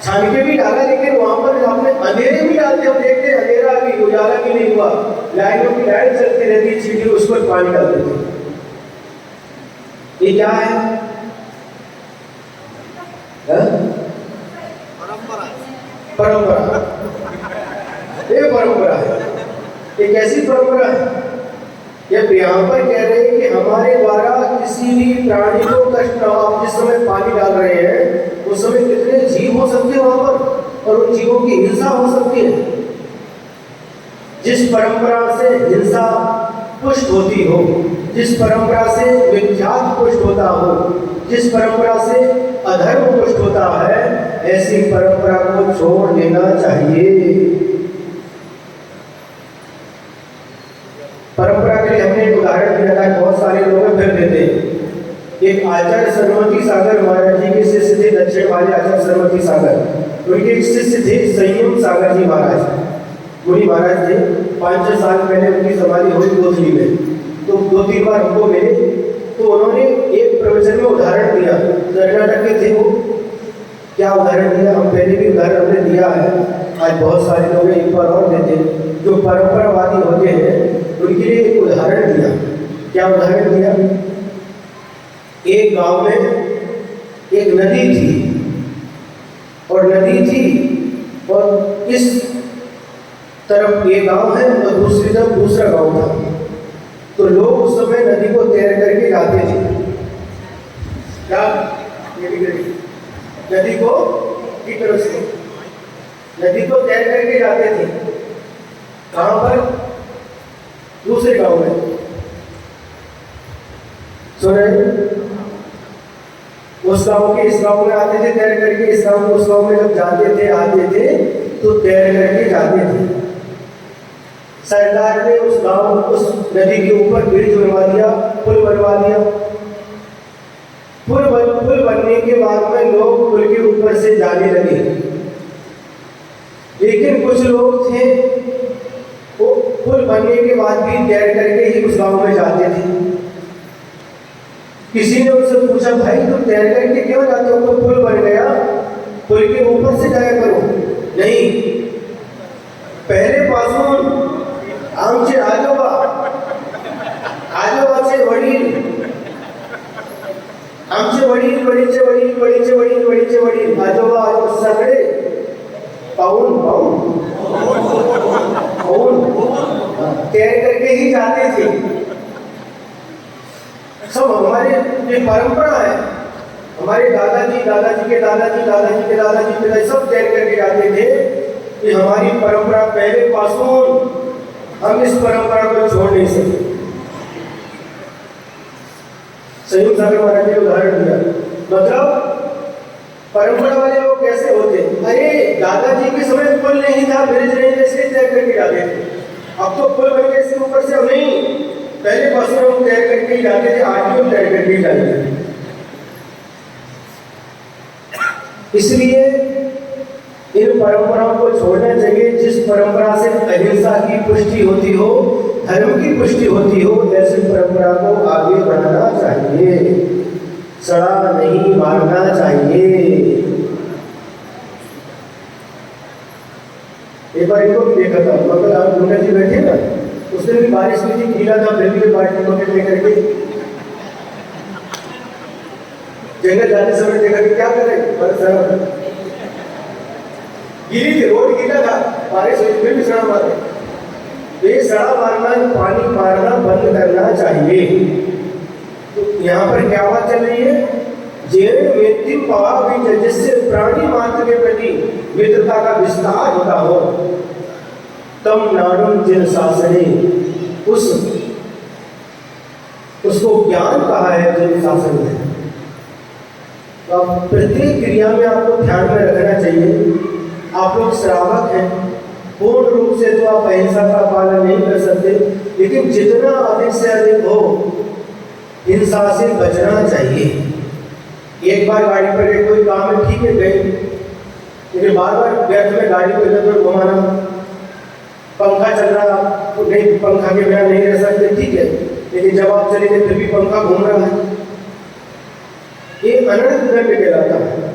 छान के भी डाला, लेकिन वहां पर आपने अंधेरे भी डालते, हम देखते हैं अंधेरा भी, उजाला भी नहीं हुआ, लाइनों की लाइन चलती रहती है, चीटी उस पर पानी डाल देते। ये क्या है? परंपरा। ये परंपरा है। ये कैसी परंपरा है? ये यहाँ पर कह रहे हैं कि हमारे द्वारा किसी भी प्राणी को कष्ट न हो। आप जिस समय पानी डाल रहे हैं उस समय कितने जीव हो सकते हैं वहां पर, और उन जीवों की हिंसा हो सकती है। जिस परंपरा से हिंसा पुष्ट होती हो, जिस परंपरा से विख्यात पुष्ट होता हो, जिस परंपरा से अधर्म पुष्ट होता है, ऐसी परंपरा को छोड़ देना चाहिए। परंपरा के लिए हमने एक उदाहरण दिया था, बहुत सारे लोग फिर देते हैं। एक आचार्य सरस्वती सागर महाराज जी के शिष्य थे, दक्षिण वाले आचार्य सरस्वती सागर, उनके एक शिष्य थे संयम सागर जी महाराज, मुनि महाराज थे। 5-6 साल पहले उनकी समाधि हुई गोधली में, तो 2-3 बार हमको मिले, तो उन्होंने एक प्रवचन में उदाहरण दिया। कर्नाटक के थे वो, क्या उदाहरण दिया? हम पहले भी उदाहरण हमने दिया है, आज बहुत सारे लोग एक बार और देते हैं। जो परंपरावादी होते हैं उनके लिए एक उदाहरण दिया। क्या उदाहरण दिया? एक गांव में एक नदी थी, और नदी थी और इस तरफ एक गांव है और दूसरी तरफ दूसरा गांव था। तो लोग उस समय नदी को तैर करके जाते थे। क्या? नदी को की तरफ से नदी को तैर करके जाते थे। कहां पर? दूसरे गांव में। सुन रहे? उस गांव के इस गांव में आते थे तैर करके, इस गांव उस गांव में जब जाते थे आते थे तो तैर करके जाते थे। सरकार ने उस गांव उस नदी के ऊपर ब्रिज बनवा दिया, पुल बनवा दिया। पुल बनने के बाद में लोग पुल के ऊपर से जाने लगे, लेकिन कुछ लोग थे वो पुल बनने के बाद भी तैर करके ही उस गांव में जाते थे। किसी ने उससे पूछा, भाई तुम तैर करके क्यों जाते हो? तो पुल बन गया, पुल के ऊपर से जाया करो। नहीं, पहले पासून आमचे आजोबा आजोबाचे वडील, आमचे वडील, वडीलचे वडील, वडीलचे वडील, वडीलचे वडील, आजोबा आजोबा सगळे पाऊन पाऊन तैर करके ही जाते थे। सब हमारे ये परंपरा है, हमारे दादाजी, दादाजी के दादाजी, दादाजी के दादाजी के सब तैर करके जाते थे। ये हमारी परंपरा पहले पासून, हम इस परंपरा को छोड़ नहीं सकते। संयुक्त सागर महाराज ने उदाहरण दिया, मतलब परंपरा वाले लोग कैसे होते? अरे दादाजी के समय पुल नहीं था, ब्रिज नहीं था, इसलिए तैर करके जाते थे। अब तो पुल बन गए, इसके ऊपर से अब नहीं, पहले पासून हम तैर करके जाते थे, आज भी हम तैर करके जाते थे। इसलिए इन परंपराओं को छोड़ना चाहिए। जिस परंपरा से अहिंसा की पुष्टि होती हो, धर्म की पुष्टि होती हो, ऐसी परंपरा को आगे बढ़ाना चाहिए, सड़ा नहीं मारना चाहिए। एक बार इनको भी देखा था, मगर आप गुंडा जी बैठे ना, उस दिन भी बारिश में थी, गीला था, फिर भी बाल्टी पकड़ लेकर के जंगल जाते समय देखा कि क्या करें, गीली थी, रोड गीला था, बारिश हुई, फिर भी सड़ा मारे। ये सड़ा मारना, पानी मारना बंद करना चाहिए। तो यहाँ पर क्या बात चल रही है? जैन व्यक्ति भाव, जिससे प्राणी मात्र के प्रति मित्रता का विस्तार होता हो, तम नानुम जिन शासने, उसको ज्ञान कहा है जिन शासन में। तो प्रत्येक क्रिया में आपको ध्यान में रखना चाहिए। आप लोग श्रावक हैं, पूर्ण रूप से तो आप अहिंसा का पालन नहीं कर सकते, लेकिन जितना अधिक से अधिक हो हिंसा से बचना चाहिए। एक बार गाड़ी पर गए, कोई काम है, ठीक है गए, लेकिन बार बार व्यर्थ में गाड़ी को इधर उधर घुमाना, पंखा चल रहा तो नहीं, पंखा के बिना नहीं रह सकते, ठीक है, लेकिन जब आप चले गए फिर भी पंखा घूम रहा है, ये अनर्थ दंड कहलाता है।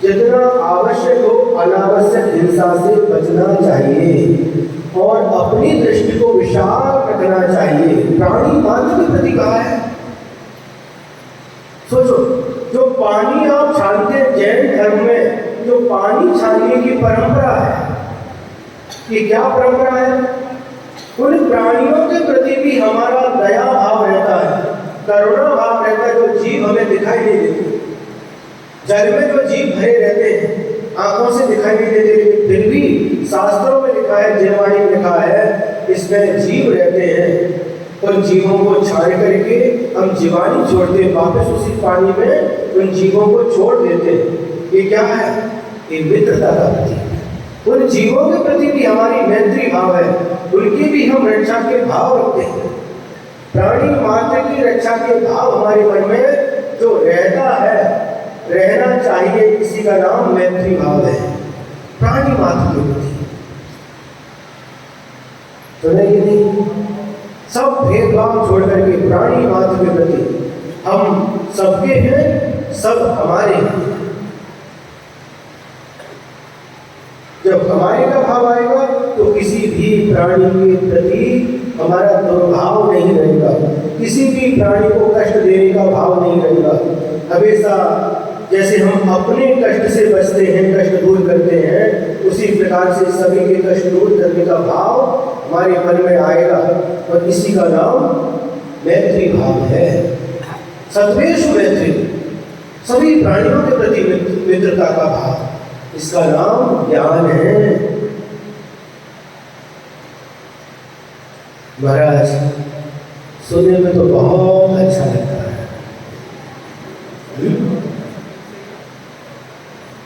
जितना आवश्यक हो अनावश्यक हिंसा से बचना चाहिए और अपनी दृष्टि को विशाल रखना चाहिए। प्राणी मात्र के प्रति कहा है। सोचो, जो पानी आप छानते हैं जैन धर्म में, जो पानी छानने की परंपरा है, ये क्या परंपरा है? उन प्राणियों के प्रति भी हमारा दया भाव रहता है, करुणा भाव रहता है, जो जीव हमें दिखाई नहीं देते। जल में जो जीव भरे रहते हैं, आंखों से दिखाई नहीं देते, लेकिन फिर भी शास्त्रों में लिखा है, जयवाणी में लिखा है, इसमें जीव रहते हैं। उन जीवों को छाड़ करके हम जीवानी छोड़ते हैं, वापस उसी पानी में उन जीवों को छोड़ देते हैं। ये क्या है? ये मित्रता का प्रतीक। उन जीवों के प्रति भी हमारी मैत्री भाव है, उनकी भी हम रक्षा के भाव रखते हैं। प्राणी मात्र की रक्षा के भाव हमारे मन में जो रहता है, रहना चाहिए, इसी का नाम मैत्री भाव है। प्राणी मात्र के प्रति सुने कि नहीं? सब भेदभाव छोड़ करके प्राणी मात्र के प्रति हम सबके हैं, सब हमारे हैं। जब हमारे का भाव आएगा तो किसी भी प्राणी के प्रति हमारा दुर्भाव नहीं रहेगा, किसी भी प्राणी को कष्ट देने का भाव नहीं रहेगा। हमेशा जैसे हम अपने कष्ट से बचते हैं, कष्ट दूर करते हैं, उसी प्रकार से सभी के कष्ट दूर करने का भाव हमारे मन में आएगा, और इसी का नाम मैत्री भाव है। सत्वेषु मैत्री, सभी प्राणियों के प्रति मित्रता का भाव, इसका नाम ज्ञान है। महाराज सुनने में तो बहुत अच्छा लगता है।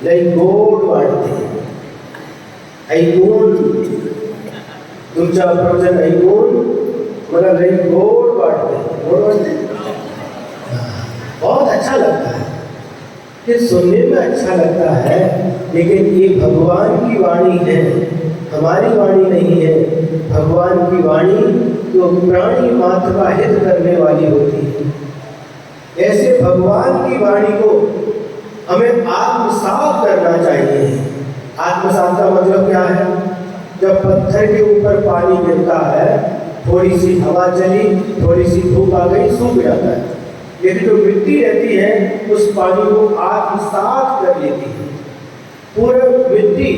लई गोड वाटते, ऐकून तुमच्या प्रवचन ऐकून मला लई गोड वाटते, गोड वाटते, बहुत अच्छा लगता है। ये सुनने में अच्छा लगता है, लेकिन ये भगवान की वाणी है, हमारी वाणी नहीं है। भगवान की वाणी जो प्राणी मात्र का हित करने वाली होती है, ऐसे भगवान की वाणी को हमें आत्मसात करना चाहिए। आत्मसात का मतलब क्या है? जब पत्थर के ऊपर पानी गिरता है, थोड़ी सी हवा चली, थोड़ी सी धूप आ गई, सूख जाता है, लेकिन जो मिट्टी रहती है उस पानी को आत्मसात कर लेती है, पूरा मिट्टी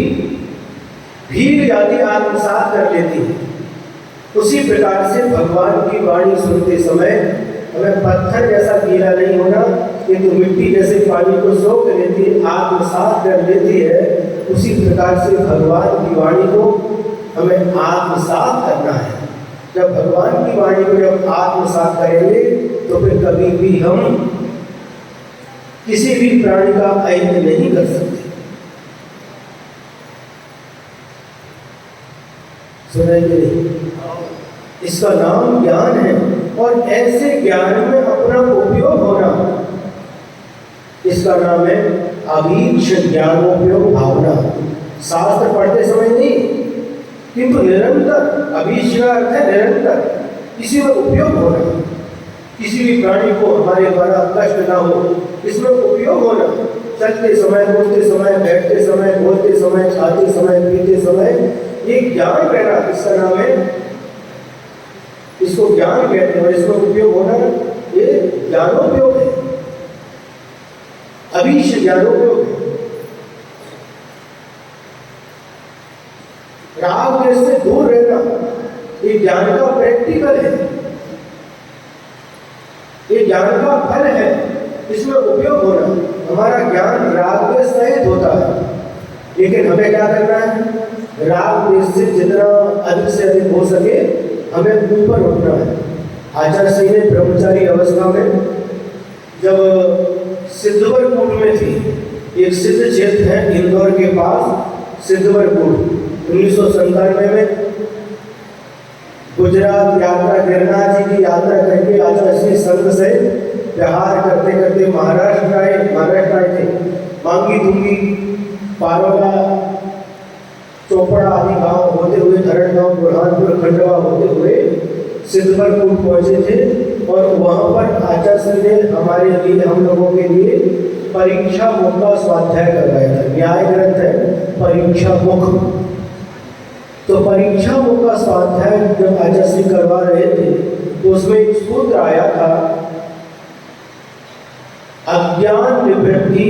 भीग जाती, आत्मसात कर लेती है। उसी प्रकार से भगवान की वाणी सुनते समय हमें पत्थर जैसा गीला नहीं होना, किंतु मिट्टी जैसे पानी को सोख लेती है, आत्मसात कर लेती है, उसी प्रकार से भगवान की वाणी को हमें आत्मसात करना है। जब भगवान की वाणी को जब आत्मसात करेंगे तो फिर कभी भी हम किसी भी प्राणी का अहित नहीं कर सकते। सुनेंगे नहीं? इसका नाम ज्ञान है, और ऐसे ज्ञान में अपना उपयोग होना, इसका नाम है अभीक्ष ज्ञानोपयोग भावना। शास्त्र पढ़ते समय नहीं, किंतु निरंतर, अभीक्ष का अर्थ है निरंतर, इसी में उपयोग होना, किसी भी प्राणी को हमारे द्वारा कष्ट ना हो, इसमें उपयोग होना, चलते समय, बोलते समय, बैठते समय, बोलते समय, खाते समय, पीते समय, ये ज्ञान रहना, इसका नाम है, इसको ज्ञान कहते हैं, और इसमें उपयोग होना ये ज्ञानोपयोग है, अभीक्ष ज्ञानोपयोग है। राग द्वेष से दूर रहना, ये ज्ञान का प्रैक्टिकल है, ये ज्ञान का फल है, इसमें उपयोग होना। हमारा ज्ञान राग द्वेष सहित होता है, लेकिन हमें क्या करना है? राग द्वेष से जितना अधिक से अधिक हो सके हमें ऊपर उठना है। आचार्य श्री ने ब्रह्मचारी अवस्था में जब सिद्धवरकूट में थी, एक सिद्ध क्षेत्र है इंदौर के पास सिद्धवरकूट, 1997 में गुजरात यात्रा, गिरनार जी की यात्रा करके आचार्य श्री संघ से बिहार करते करते महाराष्ट्र आए थे। मांगी तुंगी, पारोला, चोपड़ा आदि गांव होते हुए, धरण गांव, बुरहानपुर, खंडवा होते हुए सिद्धवरकूट पहुंचे थे, और वहां पर आचार्य श्री ने हमारे लिए, हम लोगों के लिए परीक्षा मुख का स्वाध्याय करवाया था। न्याय ग्रंथ है परीक्षा मुख, तो परीक्षा मुख का स्वाध्याय जब आचार्य श्री करवा रहे थे तो उसमें एक सूत्र आया था, अज्ञान निवृत्ति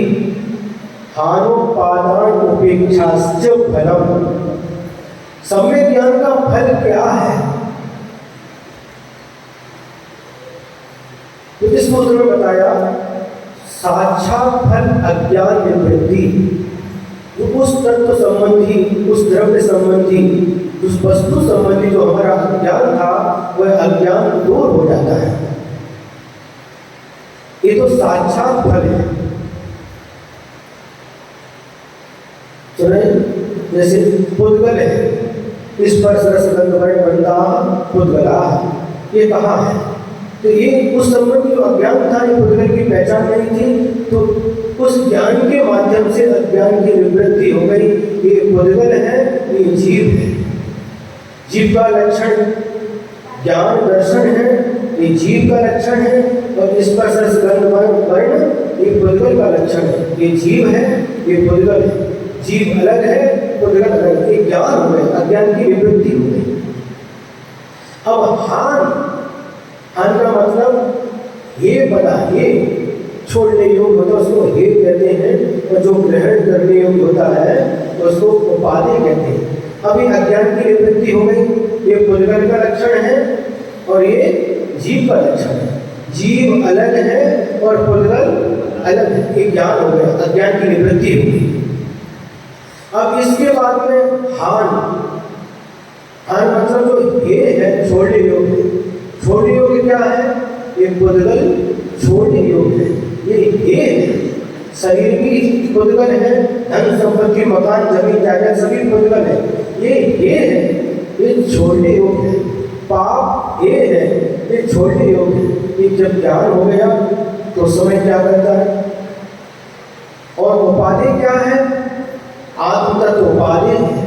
हानोपादान उपेक्षाश्च फलम। सम्यक ज्ञान का फल क्या है? तो इस सूत्र में बताया, साक्षात फल अज्ञान निवृत्ति। उस तत्व संबंधी, उस द्रव्य संबंधी, उस वस्तु संबंधी जो हमारा अज्ञान था, वह अज्ञान दूर हो जाता है। ये तो साक्षात फल है। सुने, जैसे पुद्गल है, स्पर्श रस गंध वर्ण बंधा पुद्गला, ये कहा है, तो ये उस संबंधी जो अज्ञान था, ये पुद्गल की पहचान नहीं थी, तो उस ज्ञान के माध्यम से अज्ञान की निवृत्ति हो गई। ये पुद्गल है, ये जीव है। जीव का लक्षण ज्ञान दर्शन है, ये जीव का लक्षण है, और स्पर्श रस गंध वर्ण ये पुद्गल का लक्षण है। ये जीव है, ये पुद्गल है। जीव अलग है, पुद्गल अलग है। ये ज्ञान हो गए, अज्ञान की निवृत्ति हो गई। अब हान का मतलब हे बता, हे छोड़ने योग्य होता है, उसको हे कहते हैं, और जो ग्रहण करने योग्य होता है उसको उपाधि कहते हैं। अभी अज्ञान की निवृत्ति हो गई, ये पुद्गल का लक्षण है और ये जीव का लक्षण है। जीव अलग है और पुद्गल अलग है, ये ज्ञान हो गया, अज्ञान की निवृत्ति हो गई। अब इसके बाद में हान मतलब जो हे है, छोड़ने योग्य। छोड़ने योग्य क्या है? ये पुद्गल छोड़ने योग्य है, ये हे है। शरीर भी पुद्गल है, धन संपत्ति, मकान, जमीन जायदाद सभी पुद्गल है, ये हे है, ये छोड़ने योग्य है। पाप हे है, ये छोड़ने योग्य है। ये जब ज्ञान हो गया तो समय क्या करता है? और उपाधि क्या है? आत्म तत्व उपाधि है,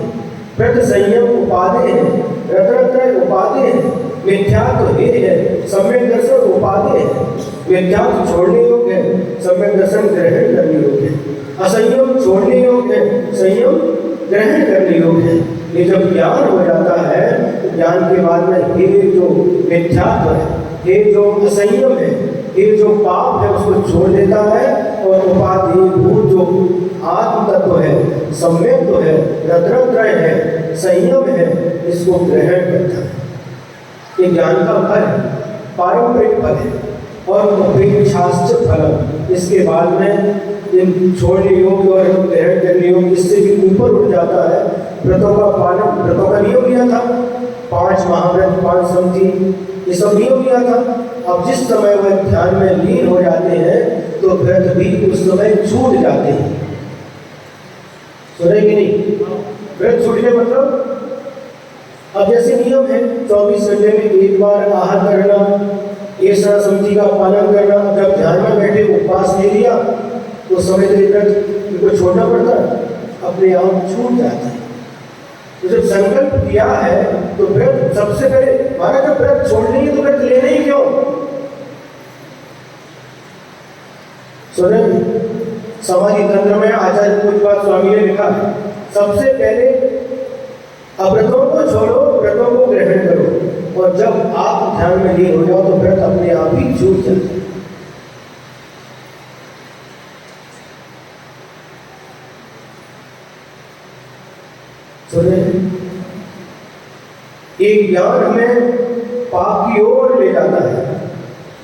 प्रत संयम उपाधि है, रत्नत्रय उपाधि है। मिथ्यात्व हे है, सम्यक दर्शन उपादेय है। मिथ्यात्व छोड़ने योग्य है, सम्यक दर्शन ग्रहण करने योग्य है। असंयम छोड़ने योग्य है, संयम ग्रहण करने योग्य है। ये जब ज्ञान हो जाता है तो ज्ञान के बाद में ये जो मिथ्यात्व है, ये जो असंयम है, ये जो पाप है उसको छोड़ देता है और उपाधिभूत जो आत्म तत्व है, सम्यक तो है, रत्नत्रय है, संयम है, इसको ग्रहण करता है। ये ज्ञान का फल है, पारंपरिक फल है और उपेक्षाश्च फलम। इसके बाद में इन छोड़ने योग्य और ग्रहण करने योग्य इससे भी ऊपर उठ जाता है। व्रतों का पालन, व्रतों का नियम लिया था, 5 महाव्रत, 5 संधि, ये सब नियम लिया था। अब जिस समय वह ध्यान में लीन हो जाते हैं तो व्रत भी उस समय छूट जाते हैं। सुने कि नहीं? व्रत छूटने मतलब अब जैसे नियम है 24 घंटे में एक बार आहार करना, ये सारा संधि का पालन करना। जब ध्यान में बैठे उपवास ले लिया तो समय व्रत को छोड़ना पड़ता है, अपने आप छूट जाता है। तो जब संकल्प किया है तो व्रत सबसे पहले हमारा जब व्रत छोड़नी है तो व्रत लेना ही क्यों? सुने, समाधि तंत्र में आचार्य पूज्यपाद स्वामी ने लिखा है, सबसे पहले अव्रतों को छोड़ो, व्रतों को ग्रहण करो, और जब आप ध्यान में लीन हो जाओ तो व्रत अपने आप ही छूट जाते हैं। सुने, एक ज्ञान हमें पाप की ओर ले जाता है,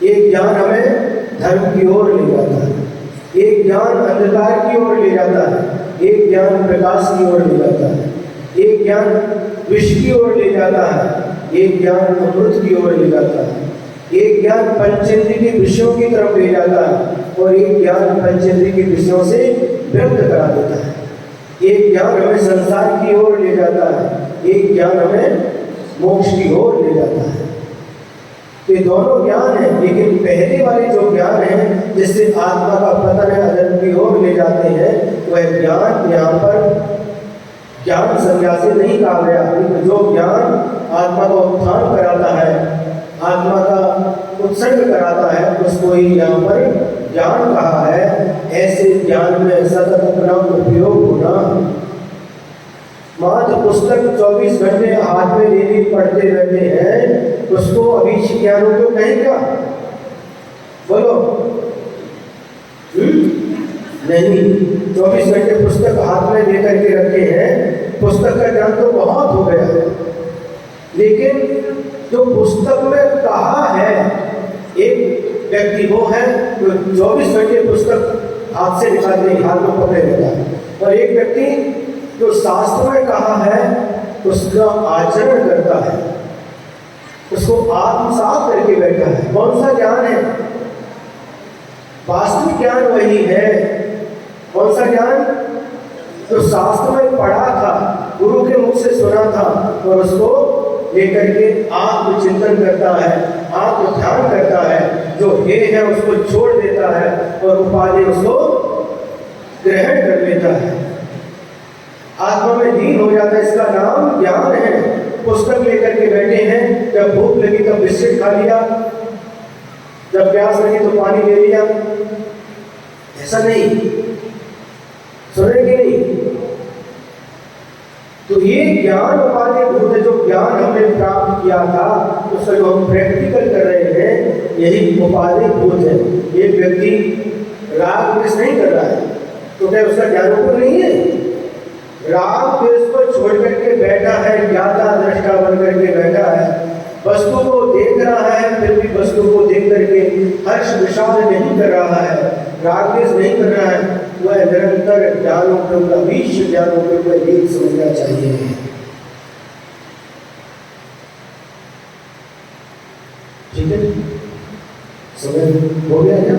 एक ज्ञान हमें धर्म की ओर ले जाता है, एक ज्ञान अंधकार की ओर ले जाता है, एक ज्ञान प्रकाश की ओर ले जाता है, एक ज्ञान विष की ओर ले जाता है, एक ज्ञान अमृत की ओर ले जाता है, एक ज्ञान पंचेंद्रिय के विषयों की तरफ ले जाता है और एक ज्ञान पंचेंद्रिय के विषयों से व्यक्त करा देता है। एक ज्ञान हमें संसार की ओर ले जाता है, एक ज्ञान हमें मोक्ष की ओर ले जाता है। ये दोनों ज्ञान है, लेकिन पहले वाले जो ज्ञान है जिससे आत्मा का पतन है, अधर्म की ओर ले जाते हैं, वह ज्ञान यहाँ पर ज्ञान संज्ञा से नहीं कहा गया। जो ज्ञान आत्मा का उत्थान कराता है, आत्मा का उत्सर्ग कराता है, उसको ही यहाँ पर ज्ञान कहा है। ऐसे ज्ञान में सतत अपना उपयोग होना। मात्र पुस्तक 24 घंटे हाथ में ले पढ़ते रहते हैं, उसको अभीष्ट ज्ञानों को कहें क्या? बोलो। नहीं, 24 घंटे पुस्तक हाथ में लेकर के रखे हैं, पुस्तक का ज्ञान तो बहुत हो गया, लेकिन जो पुस्तक में कहा है, एक व्यक्ति वो है जो 24 घंटे पुस्तक हाथ से निकाल नहीं, हाथ में पकड़े रहता है, और एक व्यक्ति जो शास्त्र में कहा है उसका आचरण करता है, उसको आत्मसात करके बैठा है। कौन सा ज्ञान है? वास्तविक ज्ञान वही है। कौन सा ज्ञान? जो शास्त्र में पढ़ा था, गुरु के मुख से सुना था, और उसको लेकर के आत्मचिंतन करता है, आत्म ध्यान करता है, जो हे है उसको छोड़ देता है और उपाधि उसको ग्रहण कर लेता है, आत्मा में लीन हो जाता है। इसका नाम ज्ञान है। पुस्तक लेकर के बैठे हैं, जब भूख लगी तब बिस्किट खा लिया, जब प्यास लगी तो पानी ले लिया, ऐसा नहीं। सुने कि नहीं? तो ये ज्ञान उपाधि भूत है। जो ज्ञान हमने प्राप्त किया था उसका जो हम प्रैक्टिकल कर रहे हैं, यही उपाधि भूत है। एक व्यक्ति राग द्वेष नहीं कर रहा है तो क्या उसका ज्ञान ऊपर नहीं है? राग द्वेष को छोड़ करके बैठा है, ज्ञाता दृष्टा बन करके बैठा है, वस्तु को देख रहा है, फिर भी वस्तु को देख करके हर्ष विषाद नहीं कर रहा है, राग द्वेष नहीं कर रहा है, वह निरंतर ज्ञानों के ऊपर, विश्व ज्ञानों के ऊपर लीन समझना चाहिए। ठीक है, समय हो गया क्या?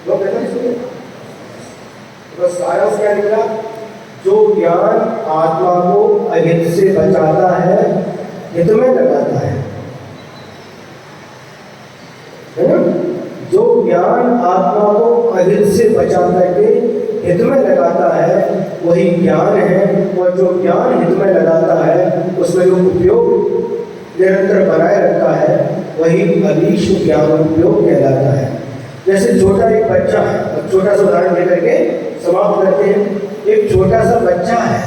9:45 बस आया क्या निकला? जो ज्ञान आत्मा को अहित से बचाता है, हित में लगाता है ना? जो ज्ञान आत्मा को अहित से बचा करके हित में लगाता है, वही ज्ञान है, और जो ज्ञान हित में लगाता है उसमें जो उपयोग निरंतर बनाए रखता है वही अधीश ज्ञान उपयोग कहलाता है। जैसे छोटा एक बच्चा है, अब छोटा सा उदाहरण लेकर के समाप्त करते हैं। एक छोटा सा बच्चा है,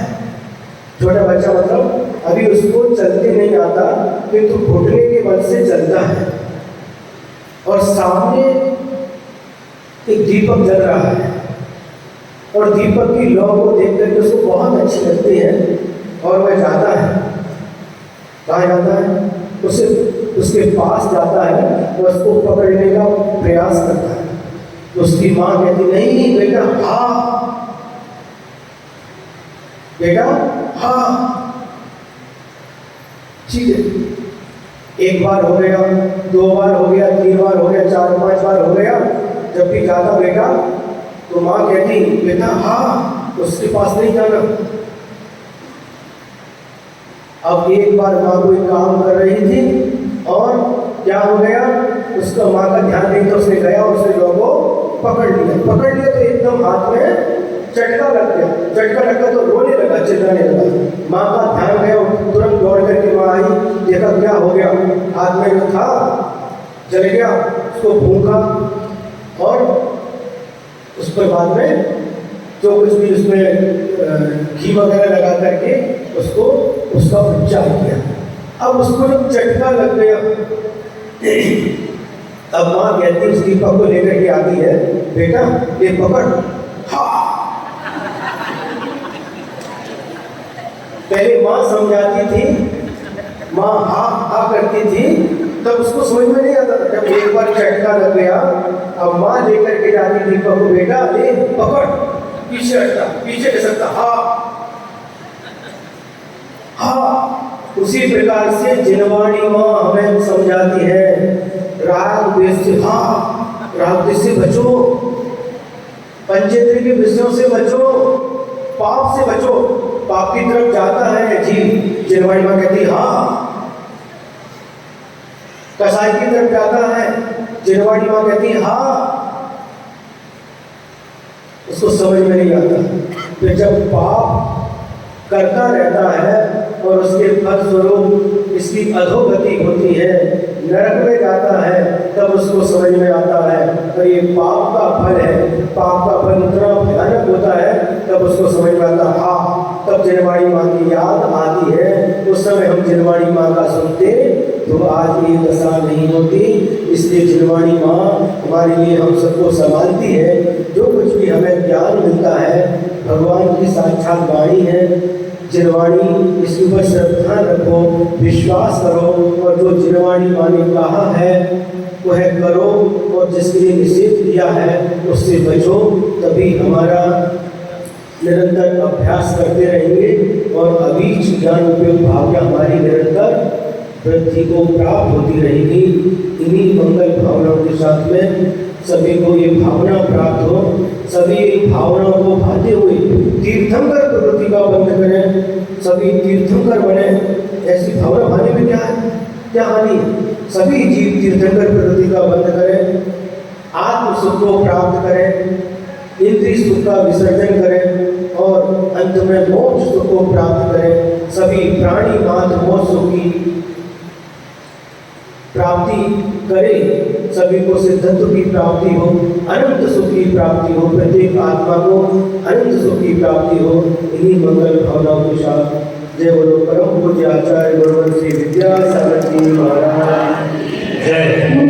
छोटा बच्चा मतलब अभी उसको चलते नहीं आता, किंतु घुटने के बल से चलता है, और सामने एक दीपक जल रहा है, और दीपक की लौ को देख करके उसको बहुत अच्छी लगती है, और वह जाता है। कहाँ जाता है? उसके पास जाता है और उसको पकड़ने का प्रयास करता है। तो उसकी माँ कहती, नहीं बेटा हाँ, बेटा हाँ, ठीक है। एक बार हो गया, 2 बार हो गया, 3 बार हो गया, 4-5 बार हो गया, जब भी जाता बेटा तो माँ कहती, बेटा हाँ, उसके पास नहीं जाना। अब एक बार माँ कोई काम कर रही थी और क्या हो गया, उसका माँ का ध्यान नहीं, तो उसने गया और उसने लोगों को पकड़ लिया तो एकदम हाथ में चटका लग गया। चटका लगा तो रोने लगा, चिल्लाने लगा। माँ का ध्यान गया, तुरंत दौड़ करके माँ आई, देखा क्या हो गया, हाथ में जो था जल गया, उसको फूंका और उस पर बाद में जो कुछ भी उसमें घी वगैरह लगा करके उसको उसका उपचार किया। अब उसको जब चटका लग गया, अब माँ कहती उस दीपक को लेकर के आती है, बेटा ये पकड़, हाँ। पहले माँ समझाती थी, माँ हाँ हाँ करती थी, तब उसको समझ में नहीं आता था। जब एक बार चटका लग गया, अब माँ लेकर के जाती दीपक को, बेटा ले पकड़, पीछे हटता, पीछे ले सकता, हाँ हाँ। उसी प्रकार से जिनवाणी माँ हमें समझाती है, राग द्वेष से, हाँ राग द्वेष से बचो, पंचेंद्रिय के विषयों से बचो, पाप से बचो। पाप की तरफ जाता है जीव, जिनवाणी माँ कहती हाँ। कसाई की तरफ जाता है, जिनवाणी माँ कहती हाँ। उसको समझ में नहीं आता। फिर जब पाप करता रहता है और उसके फलस्वरूप इसकी अधोगति होती है, नरक में जाता है, तब उसको समझ में आता है तो ये पाप का फल है। पाप का फल इतना भयानक होता है, तब उसको समझ में आता, हाँ। तब जिनवाणी माँ की याद आती है। उस समय हम जिनवाणी माँ का सुनते तो आज ये दशा नहीं होती। इसलिए जिनवाणी माँ हमारे लिए हम सबको संभालती है। जो कुछ भी हमें ज्ञान मिलता है भगवान की साक्षात वाणी है जिनवाणी, इसके ऊपर श्रद्धा रखो, विश्वास करो, और जो जिनवाणी माँ ने कहा है वह करो, और जिसके लिए निषेध किया है उससे बचो। तभी हमारा निरंतर अभ्यास करते रहेंगे और अभीच ज्ञान उपयोग भावना हमारी निरंतर वृद्धि को प्राप्त होती रहेगी। इन्हीं मंगल भावनाओं के साथ में सभी को ये भावना प्राप्त हो, सभी भावनाओं को भाते हुए तीर्थंकर प्रवृत्ति का बंध करें, सभी तीर्थंकर बने। ऐसी भावना भाने में क्या है, क्या हानि है? सभी जीव तीर्थंकर प्रवृत्ति का बंध करें, आत्म सुख को प्राप्त करें, इंद्रिय सुख का विसर्जन करें और अंत में मोक्ष सुख को प्राप्त करें। सभी प्राणी मात्र मोक्ष सुख की प्राप्ति करें, सभी को सिद्धत्व की प्राप्ति हो, अनंत सुख की प्राप्ति हो, प्रत्येक आत्मा को अनंत सुख की प्राप्ति हो। इन्हीं मंगल भावनाओं के साथ जय बोलो परम पूज्य आचार्य गुरुवर श्री विद्यासागर जी महाराज जय।